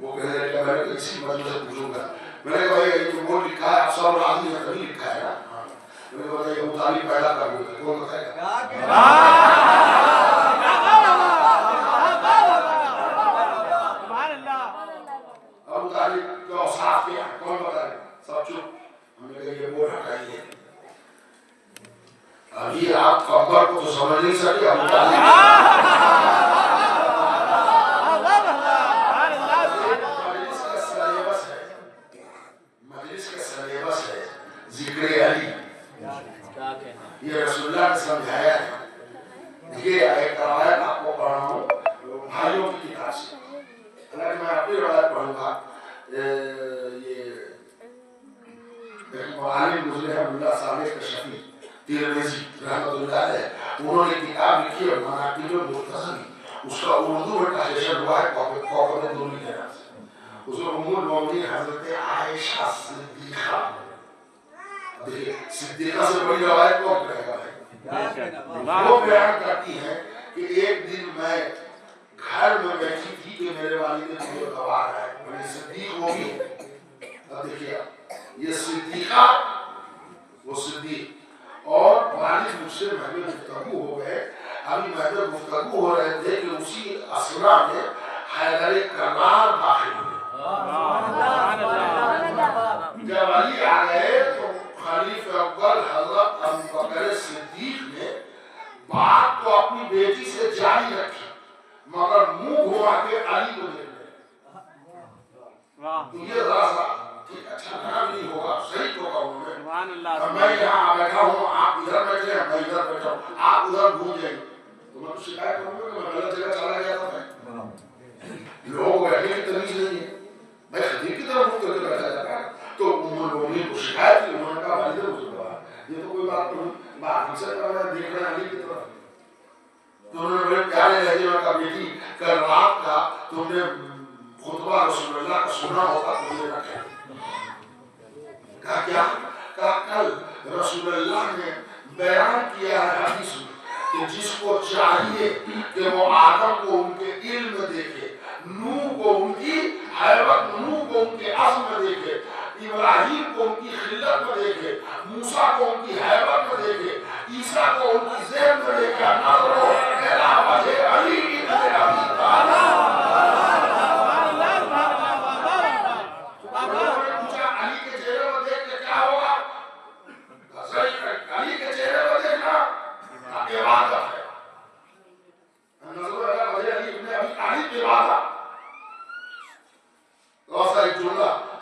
وہ کہنے لگا میں نے کسی مجلس سے پوچھوں گا میں نے کہا یہ جو ووٹ لکھا ہے افسر العظمی نے کبھی لکھا ہے نا میں نے کہا یہ ابو طالب پیدا کر دوں کون بتائے گا سبحان اللہ ابو طالب کے اوصاف کیا ہے کون بتائے گا سب چپ ہم نے کہا یہ ووٹ ہٹائیے ابھی آپ قبر کو تو سمجھ نہیں سکے ابو طالب مجلس کا سلیبس ہے ذکر علی یہ رسول اللہ نے سمجھایا ہے یہ ایک روایت آپ کو پڑھ رہا ہوں بھائیوں کی کتاب سے حالانکہ میں اپنی روایت پڑھوں گا یہ عالم گزرے ہیں اللہ صالح کشفی ترمذی رحمۃ اللہ علیہ انہوں نے کتاب لکھی ہے مناقب المرتضی اس کا اردو میں ٹرانسلیشن ہوا ہے کوکب دوری کے نام سے اس میں ام المومنین حضرت عائشہ صدیقہ دیکھیے صدیقہ سے بڑی روایت کون کرے گا بھائی وہ بیان کرتی ہے کہ ایک دن میں گھر میں بیٹھی تھی کہ میرے والد مجھے گوار ہے بڑی صدیق ہوگی اب دیکھیے یہ صدیقہ وہ صدیق اور والد مجھ سے محض گفتگو ہو گئے ابھی محض گفتگو ہو رہے تھے کہ اسی اسنا میں حیدر کرار داخل ہوئے جب علی آ گئے تو خلیفہ اول حضرت ابوبکر صدیق نے بات تو اپنی بیٹی سے جاری رکھی مگر منہ گھما کے علی کو دیکھ رہے تو یہ راز اچھا نہیں ہوگا صحیح ہوگا انہوں نے سبحان اللہ میں یہاں بیٹھا ہوں آپ ادھر بیٹھے ہیں میں ادھر بیٹھا ہوں آپ ادھر گھوم جائیں تو میں تو شکایت کروں گا کہ میں غلط جگہ چلا گیا تھا لوگ بیٹھنے کی تمیز نہیں ہے میں خدیب کی طرف منہ کر کے بیٹھا جاتا ہے تو انہوں نے شکایت کی انہوں نے کہا والد رسول اللہ یہ تو کوئی بات نہیں بات ہم سے کر رہا ہے دیکھ رہے ہیں علی کی طرف تو انہوں نے بڑے پیارے لہجے میں کہا بیٹی کل رات کا تم نے خطبہ رسول اللہ کا سنا ہوگا تو مجھے رکھے کہا کیا کہا کل رسول اللہ نے بیان کیا ہے حدیث میں کہ جس کو چاہیے کہ وہ آدم کو ان کے علم میں دیکھے نوح کو ان کی حیبت نوح کو ان کے عزم میں دیکھے ابراہیم کو ان کی خلت میں دیکھے موسیٰ کو ان کی حیبت میں دیکھے عیسیٰ کو ان کی ذہن میں دیکھے نظرو الی وجہ علی ابن ابی طالب علی کے چہرے پر دیکھ کے کیا ہوگا علی کے چہرے پر دیکھنا عبادت ہے نظر الی وجہ علی ابن ابی طالب عبادت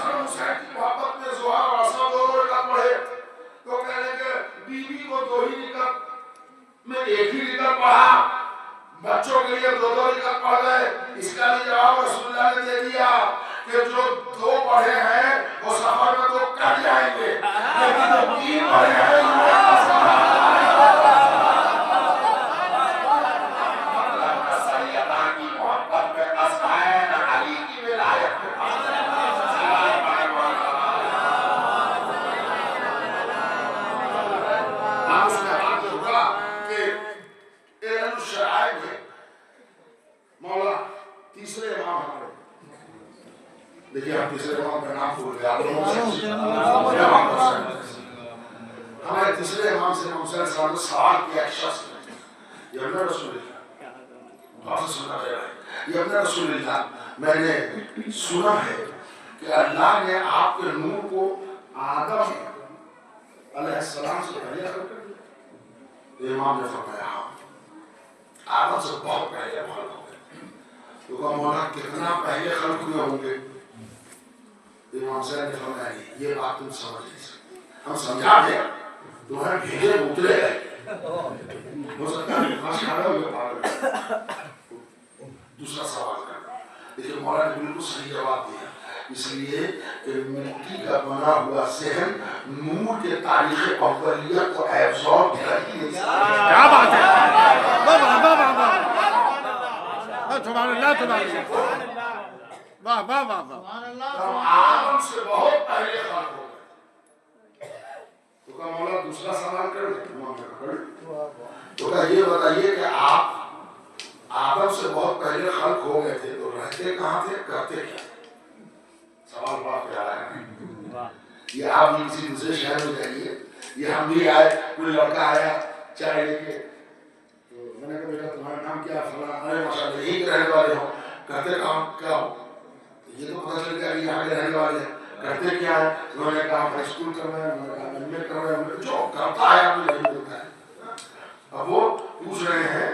حسن حسین کی محبت میں زہر اور اسد دونوں نکل پڑے تو کہنے کہ بیوی کو 2 ہی نکل میں 1 ہی نکل پڑھا، بچوں کے لیے 2 نکل پڑھ گئے. اس کا بھی جواب رسول اللہ نے دے دیا کہ جو 2 پڑھے ہیں وہ سفر میں تو کٹ جائیں گے، لیکن جو 3 پڑھے ہیں دیکھیے ہم تیسرے امام کا نام بھول گئے آپ لوگوں سے ہمارے تیسرے امام سے امام صلی اللہ علیہ وسلم نے سوال کیا ایک شخص نے یہ ابن رسول اللہ بہت سننا رہے ہیں یہ ابن رسول اللہ میں نے سنا ہے کہ اللہ نے آپ کے نور کو آدم علیہ السلام سے پہلے خلق کر دیا. امام نے فرمایا ہاں آدم سے بہت پہلے خلق ہو گئے. تو کہا مولا کتنا پہلے خلق ہوئے ہوں گے؟ امام صاحب نے فرمایا یہ بات تم سمجھ نہیں سکتے، ہم سمجھا دیں تمہیں بھیجے اترے گئے ہو سکتا ہے خاص کھڑے ہوئے پاگل. دوسرا سوال کرنا لیکن مولا نے بالکل صحیح جواب دیا اس لیے کہ مٹی کا بنا ہوا ذہن نور کے تاریخ اولیت کو ایبزورب کر ہی نہیں سکتا. کیا بات ہے، سبحان اللہ سبحان اللہ، واہ واہ واہ واہ. آدم سے بہت پہلے خلق ہو گئے. تو کہا مولا دوسرا سوال کر لیں. تو کہا یہ بتائیے کہ آپ آدم سے بہت پہلے خلق ہو گئے تھے تو رہتے کہاں تھے، کرتے کیا تھے؟ سوال بہت پیارا ہے. یہ آپ بھی کسی دوسرے شہر میں جائیے، یہ ہم بھی آئے کوئی لڑکا آیا چائے لے کے میں نے کہا بیٹا تمہارا نام کیا؟ فلاں. ارے ماشاءاللہ یہی کے رہنے والے ہو، کرتے کام کیا ہو؟ یہ تو پتہ چل گیا کہ یہاں کے رہنے والے ہیں، کرتے کیا ہے؟ انہوں نے کہا ہائی اسکول کر رہے ہیں، انہوں نے کہا ایم اے کر رہے ہیں، جو کرتا ہے آپ یہی ملتا ہے. اب وہ پوچھ رہے ہیں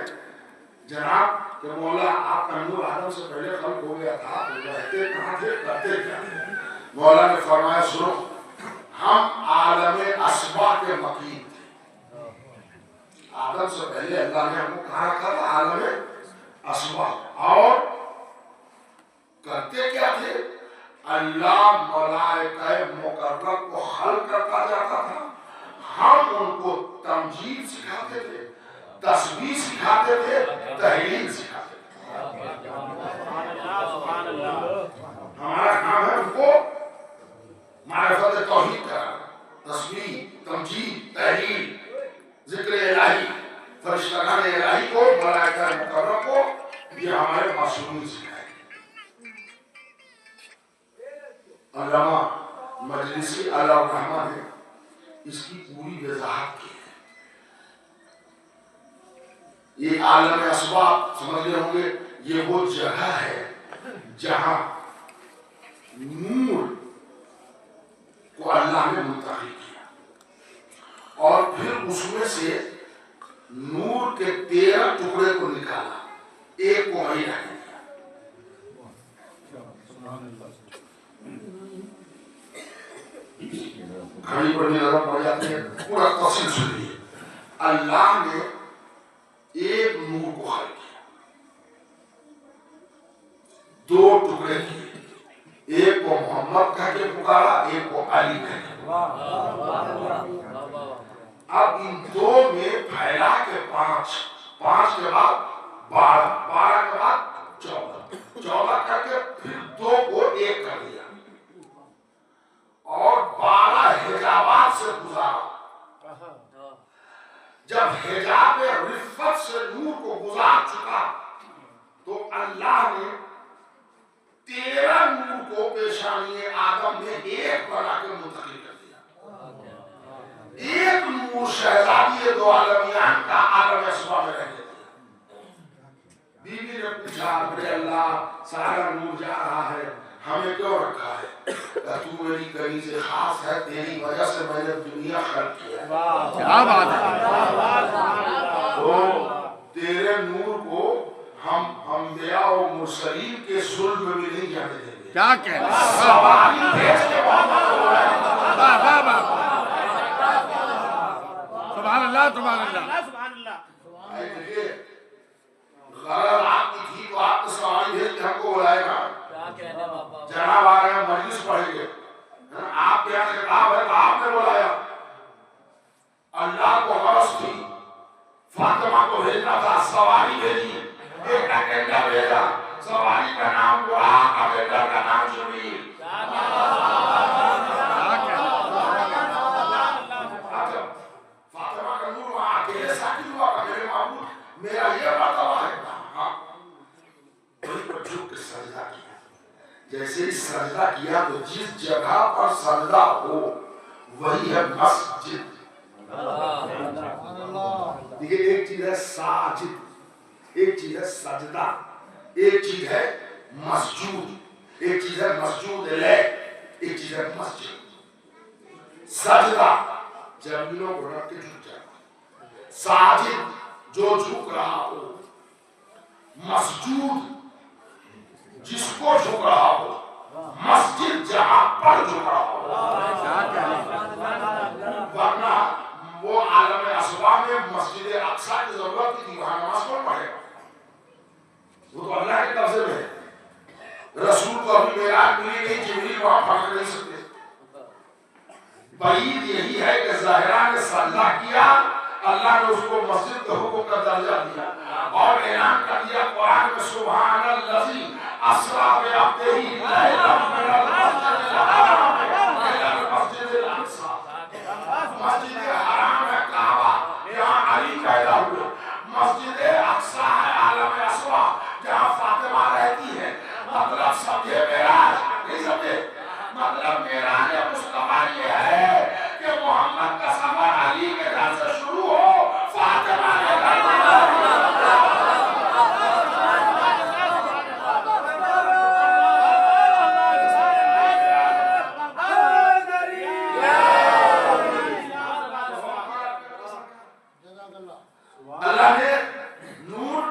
جناب کہ مولا آپ کا نور آدم سے پہلے خلق ہو گیا تھا تو رہتے کہاں تھے، کرتے کیا تھے؟ مولا نے فرمایا سنو ہم عالم اسبا کے مقیم تھے. آدم سے پہلے اللہ نے ہم کو کہا رکھا تھا عالم اسبا. اور کرتے کیا تھے؟ اللہ ملائکہ مقرب کو خلق کرتا جاتا تھا، ہم ان کو تمجید سکھاتے تھے، تسبیح سکھاتے تھے، تحلیل سکھاتے تھے. ہمارا کام ہے ان کو معرفت توحید کرانا، تسبیح، تمجید، تحلیل، ذکر الہی، فرشتگان الہی کو، ملائکہ مقرب کو، یہ ہمارے معصومین سکھائے. علامہ مجلسی علیہ الرحمہ نے اس کی پوری وضاحت کی ہے. یہ عالم اسباب سمجھ رہے ہوں گے یہ وہ جگہ ہے جہاں نور کو اللہ نے منتقل کیا اور پھر اس میں سے نور کے 13 ٹکڑے کو نکالا، ایک کو وہی رہنے دیا. گھڑی پر بھی نظر پڑ جاتی ہے، پورا تفصیل سنیے. اللہ نے ایک نور کو خلق کیا، 2 ٹکڑے کیے، ایک کو محمد کہہ کے پکارا، ایک کو علی کہہ کے پکارا. اب ان 2 میں پھیلا کے 5 کے بعد 12 کے بعد 14 کر کے پھر 2 کو 1 کر دیا اور 12 حجابات سے گزارا. جب حجاب رفت سے نور کو گزار چکا تو اللہ نے 13 نور کو پیشانی آدم میں 1 بنا کے منتقل کر دیا. ایک نور شہزادی 2 عالمیان کا عالم اسبا میں رہ گیا. بیوی نے پوچھا میرے اللہ سارا نور جا رہا ہے ہمیں کیوں رکھا ہے؟ تو میری کنیز خاص ہے، تیری وجہ سے میں نے دنیا خلق کیا ہے. کیا بات ہے، تو تیرے نور کو ہم انبیاء و مرسلین کے ظلم میں بھی نہیں جانے دیں گے. کیا کہنا جس جگہ پر سجدہ ہو وہی ہے مسجد. دیکھیں ایک چیز ہے ساجد، ایک چیز ہے سجدہ، ایک چیز ہے مسجود، ایک چیز ہے مسجود علیہ، ایک چیز ہے مسجد. سجدہ زمینوں کو رکھ کے جھک جائے، ساجد جو جھک رہا ہو، مسجود جس کو جھک رہا ہو، مسجد جہاں پر جھک رہا ہو. ورنہ وہ عالم اسبا میں مسجد اقصی کی ضرورت تھی، وہاں نماز کون پڑھے گا؟ وہ تو اللہ کے قبضے میں ہے. رسول کو ابھی معراج ملی نہیں، جبریل وہاں پڑھ نہیں سکتے. بعید یہی ہے کہ ظاہرہ نے سجدہ کیا، اللہ نے اس کو مسجد کے حکم کا درجہ دیا اور اعلان کر دیا قرآن میں سبحان الذی اسریٰ بعبدہ لیلا من المسجد الحرام الی المسجد الاقصی. مسجد حرام ہے کعبہ، یہاں علی پیدا ہوئے. مسجد اقصی ہے عالم اسوا جہاں فاطمہ رہتی ہے. مطلب سمجھے معراج نہیں سمجھے؟ مطلب معراج مصطفیٰ یہ ہے کہ محمد کا سفر علی کے گھر سے شروع ہو، فاطمہ کے گھر اللہ نے نور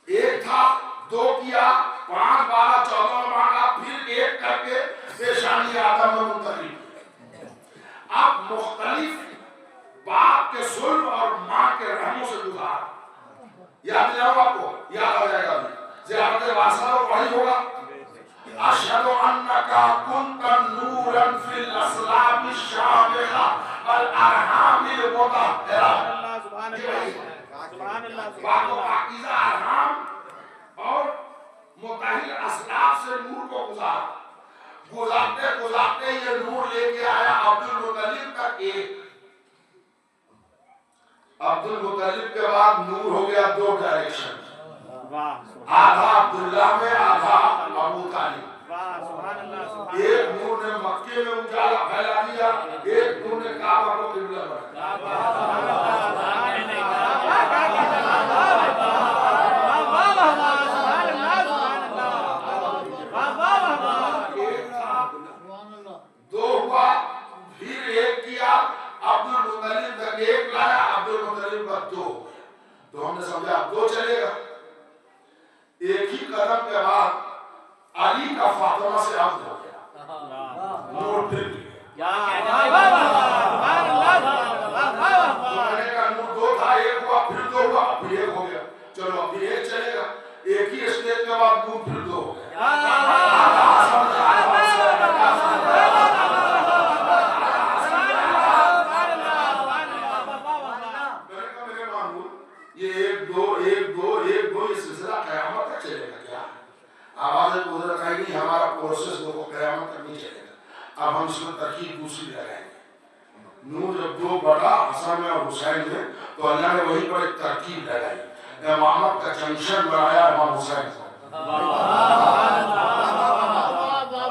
ایک تھا، دو کیا، 5 12 14 مانگا، پھر ایک کر کے پیشانی آدم میں منتقل. اب مختلف باپ کے ظلم اور ماں کے رحموں سے گزار. یاد دلاؤں آپ کو، یاد آ جائے گا ابھی. زیارت واسطہ تو پڑھی ہوگا. اشہد انک کنت نورا فی الاسلام الشامخہ والارحام المطہرہ. پاک و پاکیزہ ارحام اور مطہر اسلاف سے نور کو گزارتے گزارتے یہ نور لے کے آیا عبد المطلب تک. ایک عبد المطلب کے بعد نور ہو گیا 2 ڈائریکشن، آدھا عبداللہ میں آدھا ابو طالب. ایک نور نے مکے میں اجالا پھیلا دیا، ایک نور نے کعبہ کو قبلہ بنا دو ہوا. پھر ایک کیا عبد المطلب تک، ایک لایا عبد المطلب کا 2. تو ہم نے سمجھا 2 چلے گا. ایک ہی قدم کے بعد علی کا فاطمہ سے عقد ہو گیا، نور پھر گیا. نے کا نور 2 تھا، ایک ہوا، پھر 2 ہوا، پھر ایک ہو گیا. چلو ابھی ایک چلے گا. ایک ہی اسٹیج کے بعد نور پھر 2 ہو گیا. یہ 1 2 1 2 1 2 یہ سلسلہ قیامت تک چلے گا. کیا آواز قدرت ہے نہیں، ہمارا پروسیس وہ قیامت تک نہیں چلے گا. اب ہم اس میں ترکیب دوسری لگائیں گے. نور جب 2 بڑا حسن میں اور حسین میں، تو اللہ نے وہیں پر ایک ترکیب لگائی، امامت کا جنکشن بنایا امام حسین کو.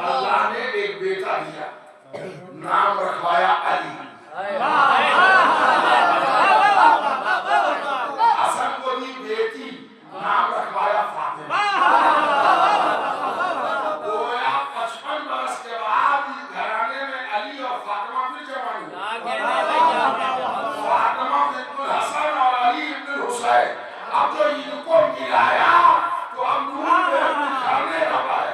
اللہ نے ایک بیٹا دیا، نام رکھوایا علی. حسن کو دی بیٹی، نام رکھوایا فاطمہ. گویا 55 برس کے بعد اس گھرانے میں علی اور فاطمہ پھر جوان ہوئے. فاطمہ بنت الحسن اور علی ابن الحسین. اب جو ان کو ملایا تو اب نور میں گھرنے نہ پائے.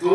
2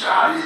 40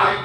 IQ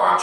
5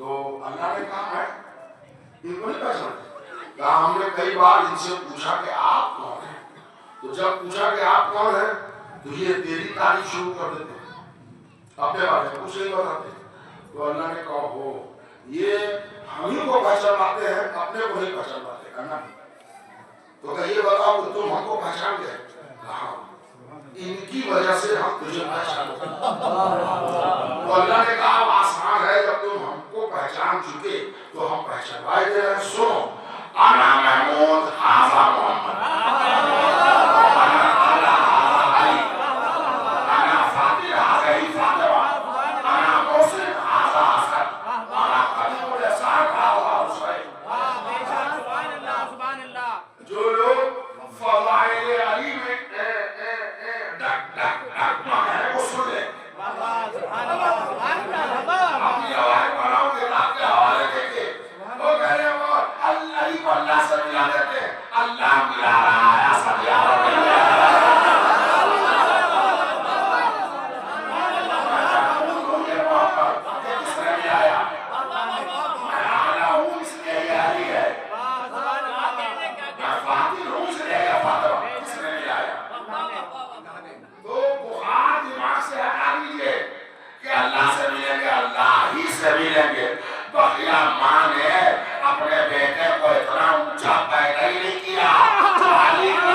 تو اللہ نے کہا ہے ان کو نہیں پہچانتے؟ کہا ہم نے کئی بار ان سے پوچھا کہ آپ کون ہیں، تو جب پوچھا کہ آپ کون ہیں تو یہ تیری تعریف شروع کر دیتے ہیں، اپنے بارے میں کچھ نہیں بتاتے۔ تو اللہ نے کہا ہو یہ ہم ہی کو پہچان پاتے ہیں، اپنے کو نہیں پہچان پاتے۔ اللہ تو کہ یہ بتاؤ کہ تم ہم کو پہچان گئے؟ کہا ان کی وجہ سے ہم تجھے پہچانتے ہیں۔ تو اللہ نے کہا اب آسان ہے، جب تم ہم کو پہچان چکے تو ہم پہچانوائے دے رہے ہیں۔ سنو، انا محمود ھذا محمد، انا اعلیٰ ھذا علی، انا فاطر ھذہ فاطمہ، انا محسن ھذا حسن، انا قدیم الاسحاق ھذا حسین۔ سبحان اللہ سبحان اللہ۔ جو لوگ فضائل علی میں ڈک ڈک ڈک ہے وہ سن لیں، سبحان اللہ سبحان اللہ۔ اپنی آواز بناؤ کتاب کے حوالے دے کے وہ کہہ رہے ہیں وہ علی کو اللہ سے ملا دیتے ہیں، اللہ ملا رہا ہے اصل یار ملیں گے۔ بقیہ ماں نے اپنے بیٹے کو اتنا اونچا پیدا ہی نہیں کیا جو علی کو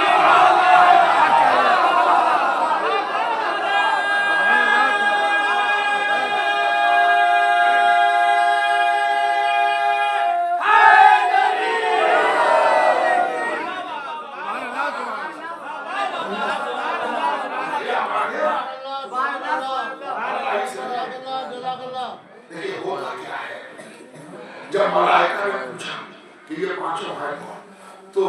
جب ملائکہ نے پوچھا کہ یہ پانچوں ہیں کون، تو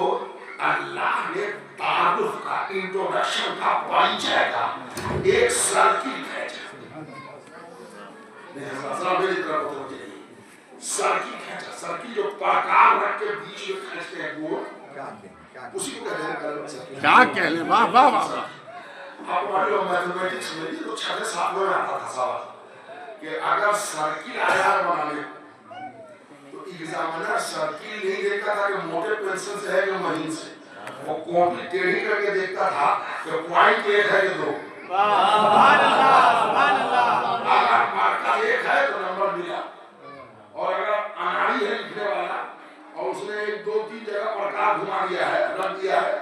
اللہ نے تعارف کا، انٹروڈکشن کا، پریچے کا ایک سرکل کھینچا۔ ذرا میری طرف توجہ دیجیے، سرکل کھینچا، سرکل جو پرکار رکھ کے بیچ میں کھینچتے ہیں وہ اسی کو کہتے ہیں کلمہ سرکل۔ کیا کہہ لیں، واہ واہ واہ۔ آپ پڑھ لو میتھمیٹکس میں بھی تو 6 7 میں آتا تھا سوال کہ اگر سرکل آیا بنانے تو ایگزامنر سرکل نہیں دیکھتا تھا کہ موٹے پینسل سے ہے کہ مہین سے، وہ کاپی ٹیڑھی کر کے دیکھتا تھا کہ پوائنٹ 1 ہے کہ 2۔ سبحان اللہ سبحان اللہ۔ اگر مارکر 1 ہے تو نمبر ملا، اور اگر اناڑی ہے لکھنے والا اور اس نے 1 2 3 جگہ پرکار گھما دیا ہے، رکھ دیا ہے،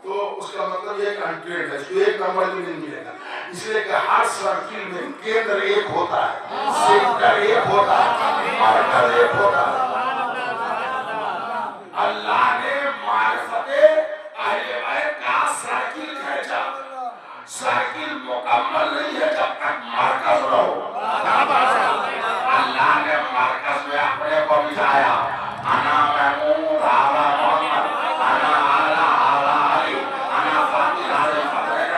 تو اس کا مطلب یہ کہ انٹریڈ ہے، اس کو 1 نمبر بھی نہیں ملے گا۔ اس لیے کہ ہر سرکل میں کیندر 1 ہوتا ہے، سینٹر 1 ہوتا ہے، مارکر 1 ہوتا ہے۔ اللہ نے معرفت اہل بیت کا سرکل کھینچا۔ سرکل مکمل نہیں ہے جب تک مرکز نہ ہو۔ اللہ نے مرکز میں اپنے کو بٹھایا، انا محمود ھذا محمد، انا اعلیٰ ھذا علی، انا فاطر ھذہ فاطمہ۔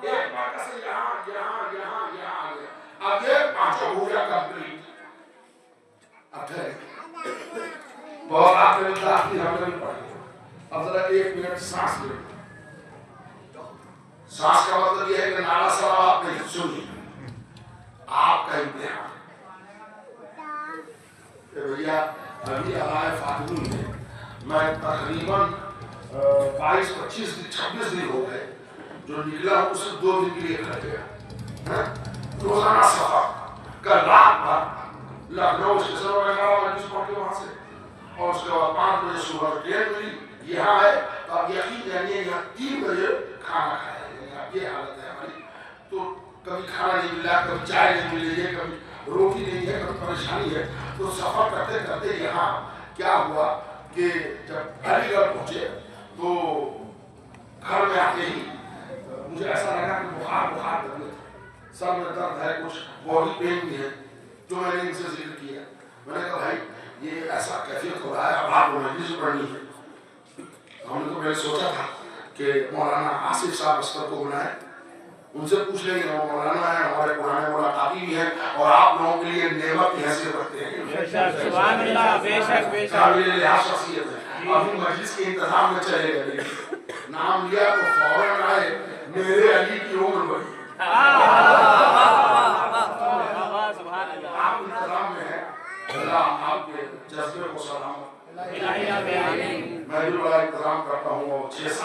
ایک مرکز سے یہاں یہاں یہاں یہاں آ گیا۔ اب یہ پانچوں ہو گیا کمپلیٹ۔ اب ٹھہرے، بہت آپ نے داخلی ہم نے بھی پڑھی، اب ذرا 1 منٹ سانس لیں۔ سانس کا مطلب یہ ہے کہ نعرہ صلوات نہیں سنی، آپ کا امتحان کہ بھیا ابھی علائے فاطمی میں میں تقریباً 22 25 دن 26 دن ہو گئے جو نکلا ہوں، اسے 2 دن کے لیے کر گیا روزانہ سفر کل رات بھر لکھنؤ اسٹیشن میں گیا، مجلس پڑھ کے وہاں سے، اور اس کے بعد 5 بجے صبح ٹرین ملی یہاں ہے، تو اب یقین جانیے یہاں 3 بجے کھانا کھایا، یہ حالت ہے ہماری۔ تو کبھی کھانا نہیں ملا، کبھی چائے نہیں ملی ہے، کبھی روٹی نہیں ہے، کبھی پریشانی ہے۔ تو سفر کرتے کرتے یہاں کیا ہوا کہ جب علی گڑھ پہنچے تو گھر میں آتے ہی مجھے ایسا لگا کہ بخار طبیعت ہے، سر میں درد ہے، کچھ باڈی پین بھی ہے، جو میں نے ان سے ذکر کیا۔ میں نے کہا بھائی یہ ایسا کیفیت ہو رہا ہے، اب آپ کو مجلس پڑھنی ہے۔ ہم نے تو میں نے سوچا تھا کہ مولانا آصف صاحب اسکر کو بنائے، ان سے پوچھ لیں گے، وہ مولانا ہیں، ہمارے پرانے ملاقاتی بھی ہیں، اور آپ لوگوں کے لیے نعمت کی حیثیت رکھتے ہیں۔ سبحان اللہ، بے شک بے شک، قابل لحاظ شخصیت ہے۔ ابھی مجلس کے انتظام میں چلے گئے، نام لیا تو فوراً آئے، میرے علی کی عمر بڑھی۔ آپ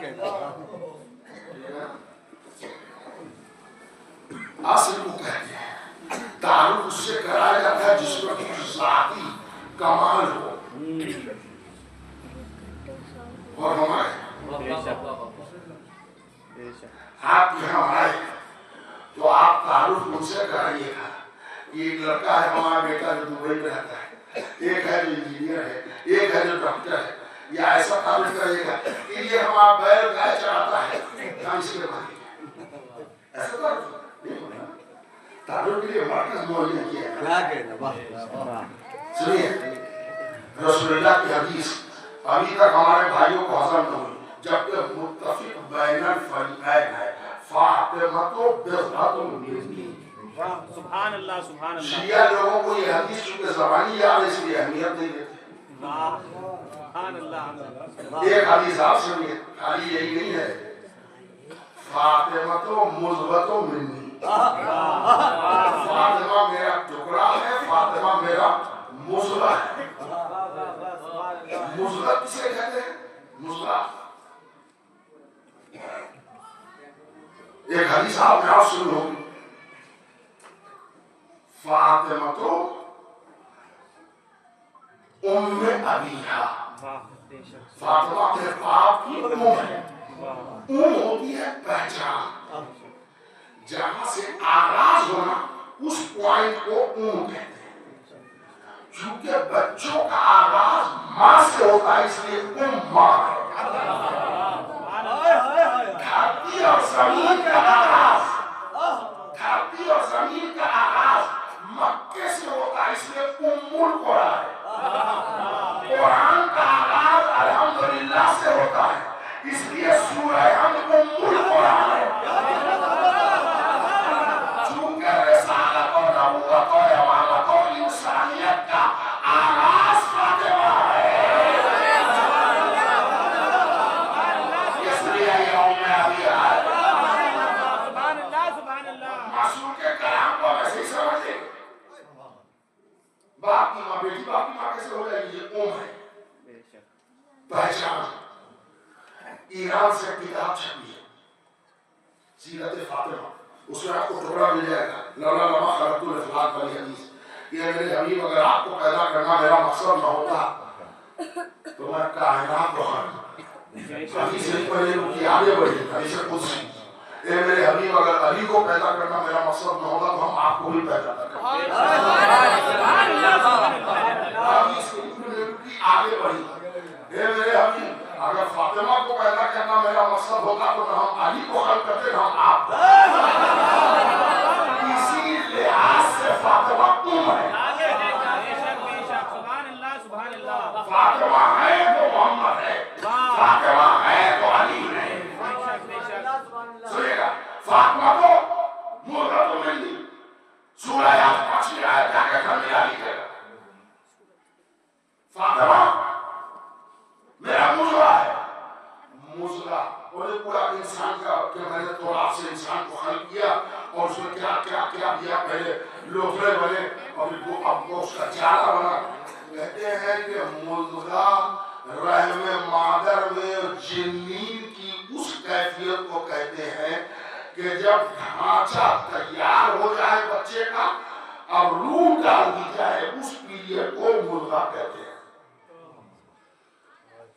کہتے ہیں اصل کو کہتے ہیں تعارف اس سے کرایا جاتا ہے جس میں کچھ ذاتی کمال ہو اور ہمارے آپ یہاں آئے تو آپ تعارف مجھ سے کرائیے گا کہ ایک لڑکا ہے ہمارا بیٹا جو دبئی میں رہتا ہے ایک ہے جو انجینئر ہے ایک ہے جو ڈاکٹر ہے یا ایسا تعارف کرے گا کہ یہ ہمارا بیل گائے چڑھاتا ہے ہم اس کے بعد ایسا تعارف کے لیے مرکز موجود کیا ہے سنیے رسول اللہ کی حدیث ابھی تک ہمارے بھائیوں کو ہضم نہ ہوئی جب کہ متفق بین الفریقین ہے فاطمہ بضعۃ منی سبحان اللہ سبحان اللہ شیعہ لوگوں کو یہ حدیث چونکہ زبانی یاد ہے اس لیے اہمیت نہیں دیتے سبحان اللہ ایک حدیث آپ سنیے خالی یہی نہیں ہے فاطمہ مضغۃ منی فاطمہ میرا ٹکڑا ہے فاطمہ میرا مضغہ ہے مضغہ کسے کہتے ہیں مضغہ ایک حدیث آپ میں آپ سن ہوگی فاطمہ تو ام ابیہا فاطمہ اپنے باپ کی ام ہے ام ہوتی ہے پہچان جہاں سے آغاز ہونا اس پوائنٹ کو ام کہتے ہیں چونکہ بچوں کا آغاز ماں سے ہوتا ہے اس لیے ام ماں ہے دھرتی اور زمین کا آغاز دھرتی اور زمین کا آغاز مکے سے ہوتا ہے اس لیے ام القرآن ہے قرآن کا آغاز الحمدللہ سے ہوتا ہے اس لیے سورہ حمد ام القرآن ہے چونکہ رسالت و نبوت و امامت و انسانیت کا آغاز فاطمہ ہے اس لیے یہ ام ابیہا ہے سبحان اللہ سبحان اللہ معصوم کے کلام کو ویسے ہی سمجھے باپ کی ماں بیٹی باپ کی ماں کیسے ہو جائے گی یہ ام ہے پہچان ایران سے کتاب چھپی ہے سیرت فاطمہ اس میں آپ کو ٹکڑا مل جائے گا لولا لما خلقت الافلاک والی حدیث یہ میرے حبیب اگر آپ کو پیدا کرنا میرا مقصد نہ ہوتا تو میں کائنات کو حدیث پڑھے کی آگے بڑھی حدیث قدسی اے میرے حبیب اگر علی کو پیدا کرنا میرا مقصد نہ ہوتا تو ہم آپ کو بھی پیدا کرتے حدیث کی آگے بڑھی اے میرے حبیب اگر فاطمہ کو پیدا کرنا میرا مقصد ہوتا تو نہ ہم علی کو خلق کرتے نہ ہم آپ اسی لحاظ سے فاطمہ ام ہے سبحان اللہ فاطمہ ہے تو محمد ہے فاطمہ ہے تو علی ہے سنیے گا فاطمہ تو مضغۃ منی سورہ یاسین پچھلی آیت جا کے گھر میں علی ہے فاطمہ میرا مضغہ ہے مضغہ اور یہ پورا انسان کا کہ میں نے تورات سے انسان کو خلق کیا اور اس میں کیا کیا کیا دیا پہلے لوتھڑے بنے اور اب اس کا چارہ بنا کہتے ہیں کہ مضغہ رحم مادر میں جنین کی اس کیفیت کو کہتے ہیں کہ جب ڈھانچہ تیار ہو جائے بچے کا اور روح ڈال دی جائے اس پیریڈ کو مضغہ کہتے ہیں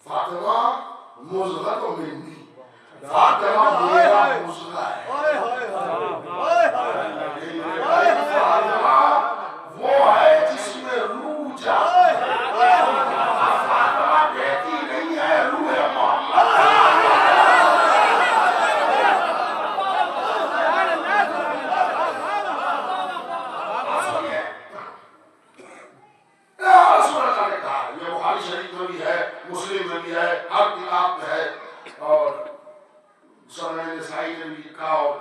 فاطمہ مضغۃ منی فاطمہ میرا مضغہ ہے فاطمہ وہ ہے جس میں روح جائے فاطمہ بیٹی نہیں ہے روح محمد رسول اللہ نے کہا یہ بخاری شریف میں بھی ہے مسلم میں بھی ہے ہر کتاب میں ہے اور سنن نسائی نے بھی لکھا اور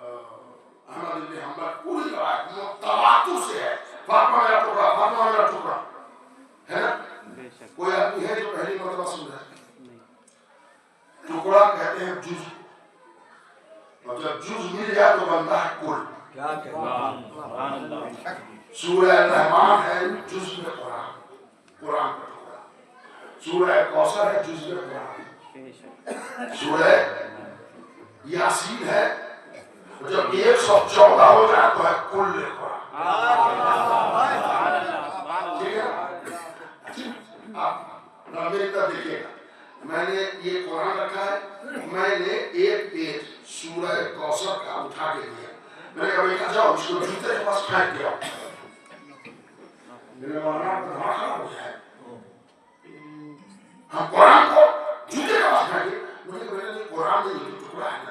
احمد بن حنبل پوری روایت تواتر سے ہے فاطمہ میرا ٹکڑا فاطمہ میرا ٹکڑا ہے نا کوئی آدمی ہے جو پہلی مرتبہ سن رہا ہے ٹکڑا کہتے ہیں جز اور جب جز مل جائے تو بنتا ہے کل کیا کہتے ہیں سورہ الرحمن ہے جز میں قرآن قرآن کا ٹکڑا سورہ کوثر ہے جز میں قرآن سورہ یاسین ہے، جب 114 ہو جائے تو ہے کل قرآن. ٹھیک ہے؟ آپ میری طرف دیکھیے گا، میں نے یہ قرآن رکھا ہے، میں نے ایک پیج سورہ کوثر کا اٹھا کے دیا. میں نے کہا بھائی کہا جاؤ اس کو جوتے کے پاس پھینک دیا. میرے مولانا دماغ خراب ہو جائے، ہم قرآن کو جوتے کے پاس پھینکے. مجھے کہا میرے لیے قرآن نہیں یہ ٹکڑا ہے نا.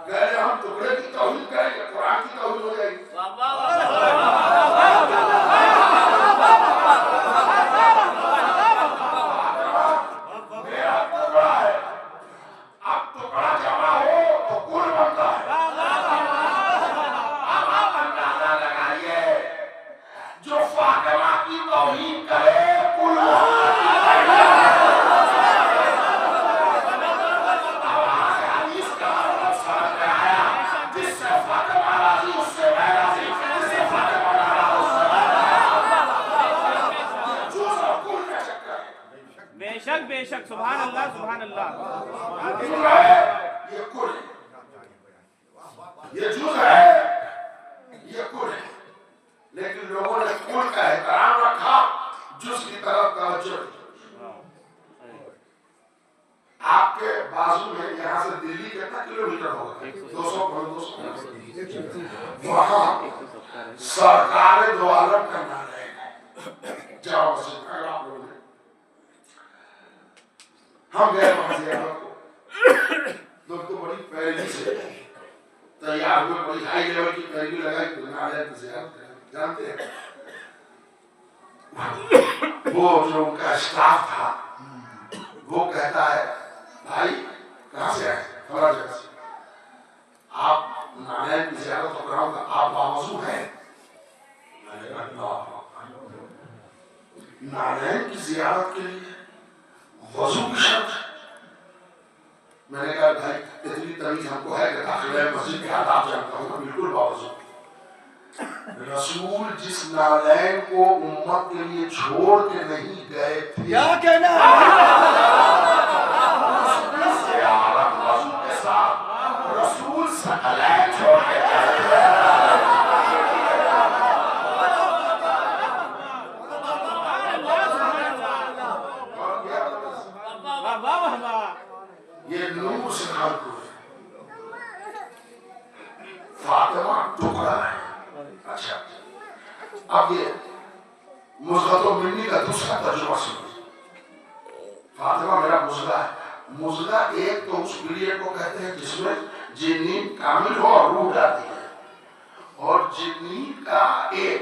کہہ ہم ٹکڑے کی توہین کریں گے، قرآن کی توہین ہو جائے گی. بے شک سبحان اللہ سبحان اللہ. یہ کل یہ جز ہے، یہ کل ہے، لیکن لوگوں نے کل کا احترام رکھا، جز کی طرف توجہ. آپ کے بازو میں یہاں سے دلی کتنا کلومیٹر ہوگا؟ 200 وہاں سرکار دو عالم کا نعرہ ہے. جاؤ مسجد اگر آپ لوگوں نے، ہم گئے وہاں زیارت کو، لوگ تو بڑی پیروی سے تیار ہوئے، بڑی ہائی لیول کی پیروی لگائی تو نعرہ کی زیارت کریں. جانتے ہیں وہ جو ان کا اسٹاف تھا وہ کہتا ہے بھائی کہاں سے آئے؟ فلاں جگہ سے. آپ نارائن کی زیارت ہو رہا ہوں، آپ باوضو ہیں؟ نارائن کی زیارت کے لیے وضو کی شرط. میں نے کہا بھائی اتنی تمیز ہم کو ہے کہ داخلہ مسجد کے آداب جانتا ہوں، بالکل باوضو. رسول جس نارائن کو امت کے لیے چھوڑ کے نہیں گئے تھے، کیا کہنا رسول ثقلین چھوڑ کے گئے تھے. یہ نور سے خلق ہوئے. فاطمہ ٹکڑا ہے. اچھا اب یہ مزغۃ منی کا دوسرا ترجمہ سنو. فاطمہ میرا مزغہ ہے. مزغہ ایک تو اس پیریڈ کو کہتے ہیں جس میں جنین کامل ہو اور روح جاتی ہے، اور جنین کا ایک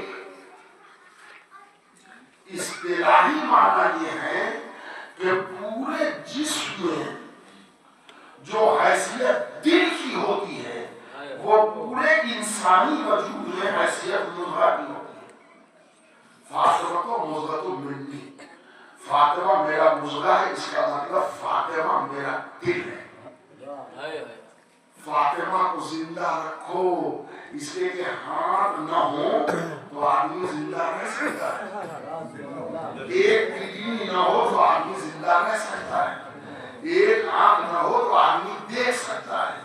اصطلاحی معنی یہ ہے کہ پورے جسم میں جو حیثیت دل کی ہوتی ہے وہ پورے انسانی وجود میں حیثیت مزغہ کی ہوتی ہے. فاطمہ کو مزغۃ منی، فاطمہ میرا مزغہ ہے، اس کا مطلب فاطمہ میرا دل ہے. فاطمہ کو زندہ رکھو، اس لیے کہ ہاتھ نہ ہو تو آدمی زندہ رہ سکتا ہے، ایک کڈنی نہ ہو تو آدمی زندہ رہ سکتا ہے، ایک آنکھ نہ ہو تو آدمی دیکھ سکتا ہے،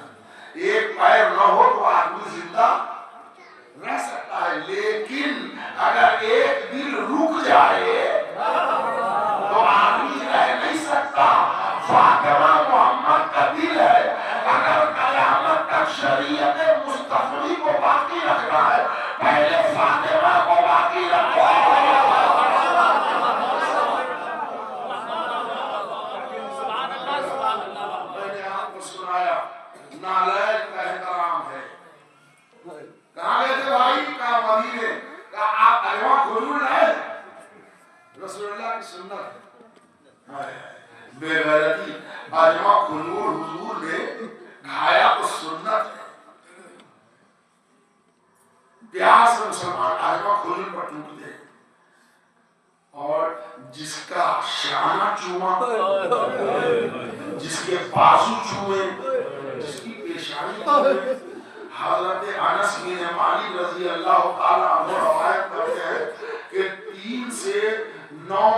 ایک پیر نہ ہو تو آدمی زندہ رہ سکتا ہے. لیکن اگر ایک دل رک جائے تو آدمی رہ نہیں سکتا. فاطمہ محمد کا دل ہے. اگر قیامت تک شریعت مصطفی کو باقی رکھنا ہے پہلے فاطمہ کو باقی رکھو. میں نے آپ کو سنایا نالائق کا احترام ہے. کہاں گئے تھے بھائی؟ کہا مدینے. کہا آپ علمہ کھلول رہے؟ رسول اللہ کی سنت بے غیرتی. اجمع کھلول حضور نے کھایا تو سنت ہے. پیاس میں مسلمان اجمع کھلول پر ٹوٹتے ہیں، اور جس کا شانہ چوما، جس کے بازو چومے، جس کی پیشانی چومے. حضرت انس بن مالک رضی اللہ تعالیٰ عنہ روایت کرتے ہیں کہ 9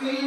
3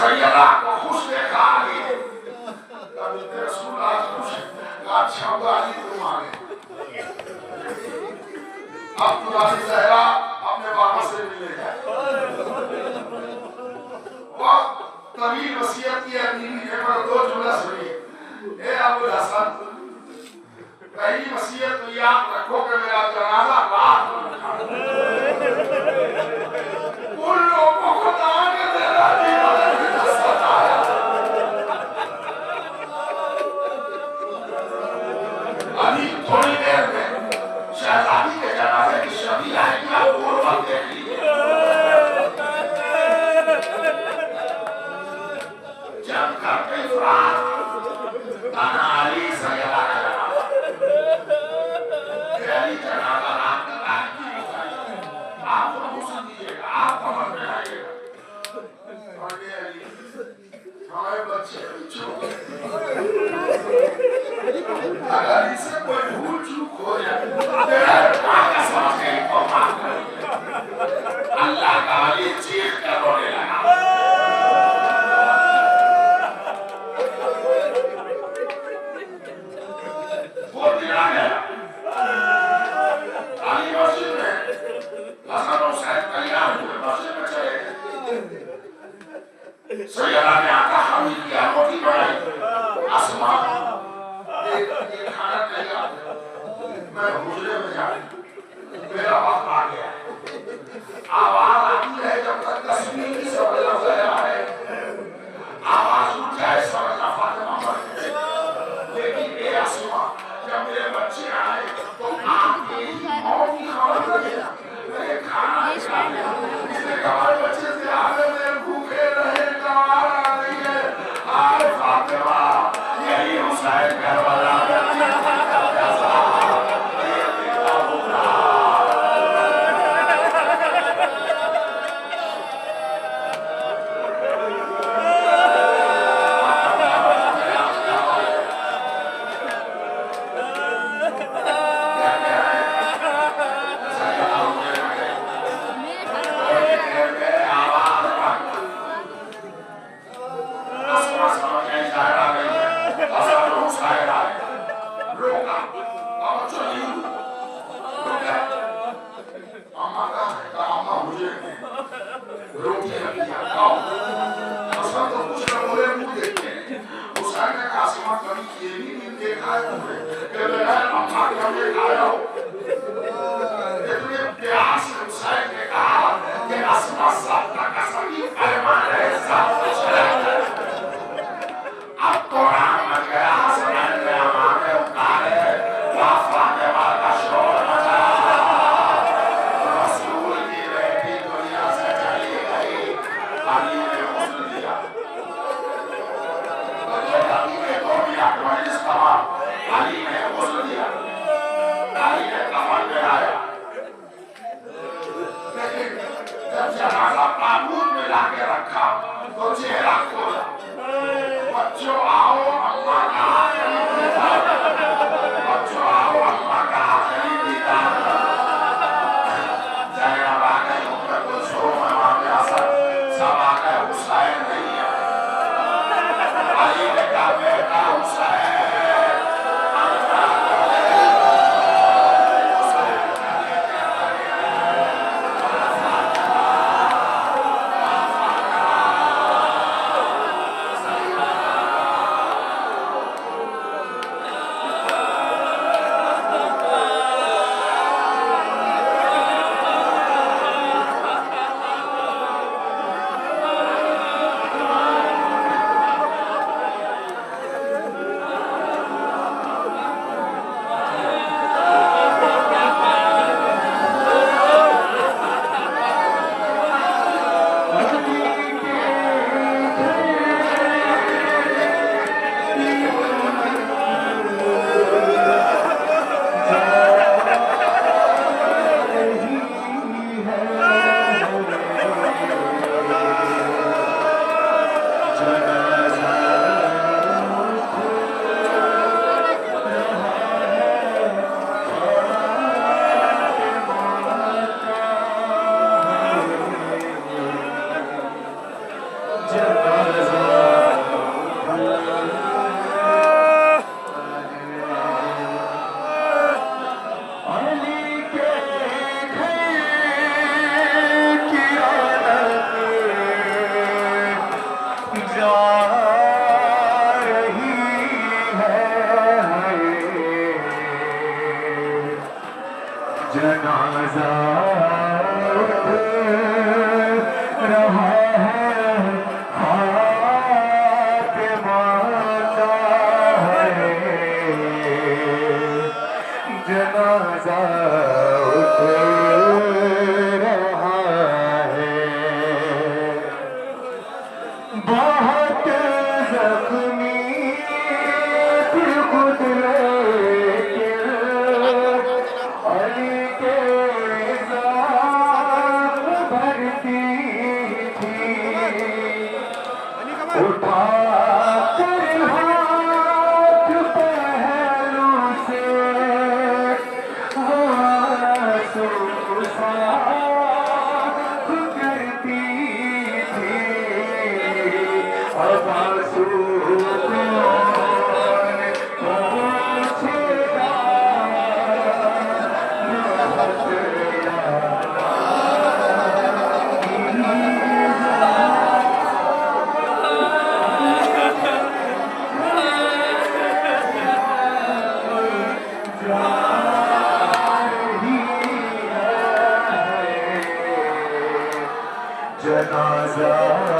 سیدہ کو خوش دیکھا علی نے کبھی رسول آج خوش آج شاہد علی تم آگے اب تمہاری زہرا اپنے بابا سے ملے جائے وقت طویل وصیت کی ہے بیوی کے پر دو جملہ سنیے اے ابو الحسن پہلی وصیت تو یاد رکھو کہ میرا جنازہ رات کو رکھا ان لوگوں کو دانے دینا دیوانے کی نصرت آیا ابھی تھوڑی دیر میں شہزادی کے جنازے کی شبیہ ہے کیا پوروک دیکھ لیجئے جب کر کے فرات انا علی سیدہ کا جنازہ کہ علی جنازہ رات کا تاریخ کی ہوتا آپ کو حسن دیجئے گا آپ کو من میں آئیے گا اور یہ علی ہمارے بچے چھوٹے اگر اس سے کوئی بھول چوک ہو جائے تیرا کا سمجھ گئی تو معاف کر اللہ کا علی چیخ کر رونے لگا وہ دیا گیا علی مسجد میں حسن حسین تیار ہوئے مسجد میں چلے سیدہ نے آقا حمید کی آنکھوں کی بڑھائی اسما ایک کھانا تیار میں حجرے میں جاؤں میرا وقت آ گیا آواز آتی ہے جب تک تصویر کی سمجھنا ظاہرہ ہے آواز اٹھ جائے سمجھنا فاطمہ مر گئے لیکن اے اسما جب میرے بچے آئے تو آپ کی موت کی خبر لگے میں کھانا کھایا اس نے کہا بچے سے آگے میں بھوکے رہے گوار آ رہی ہے آئے فاطمہ یہی حسین کربلا Hey!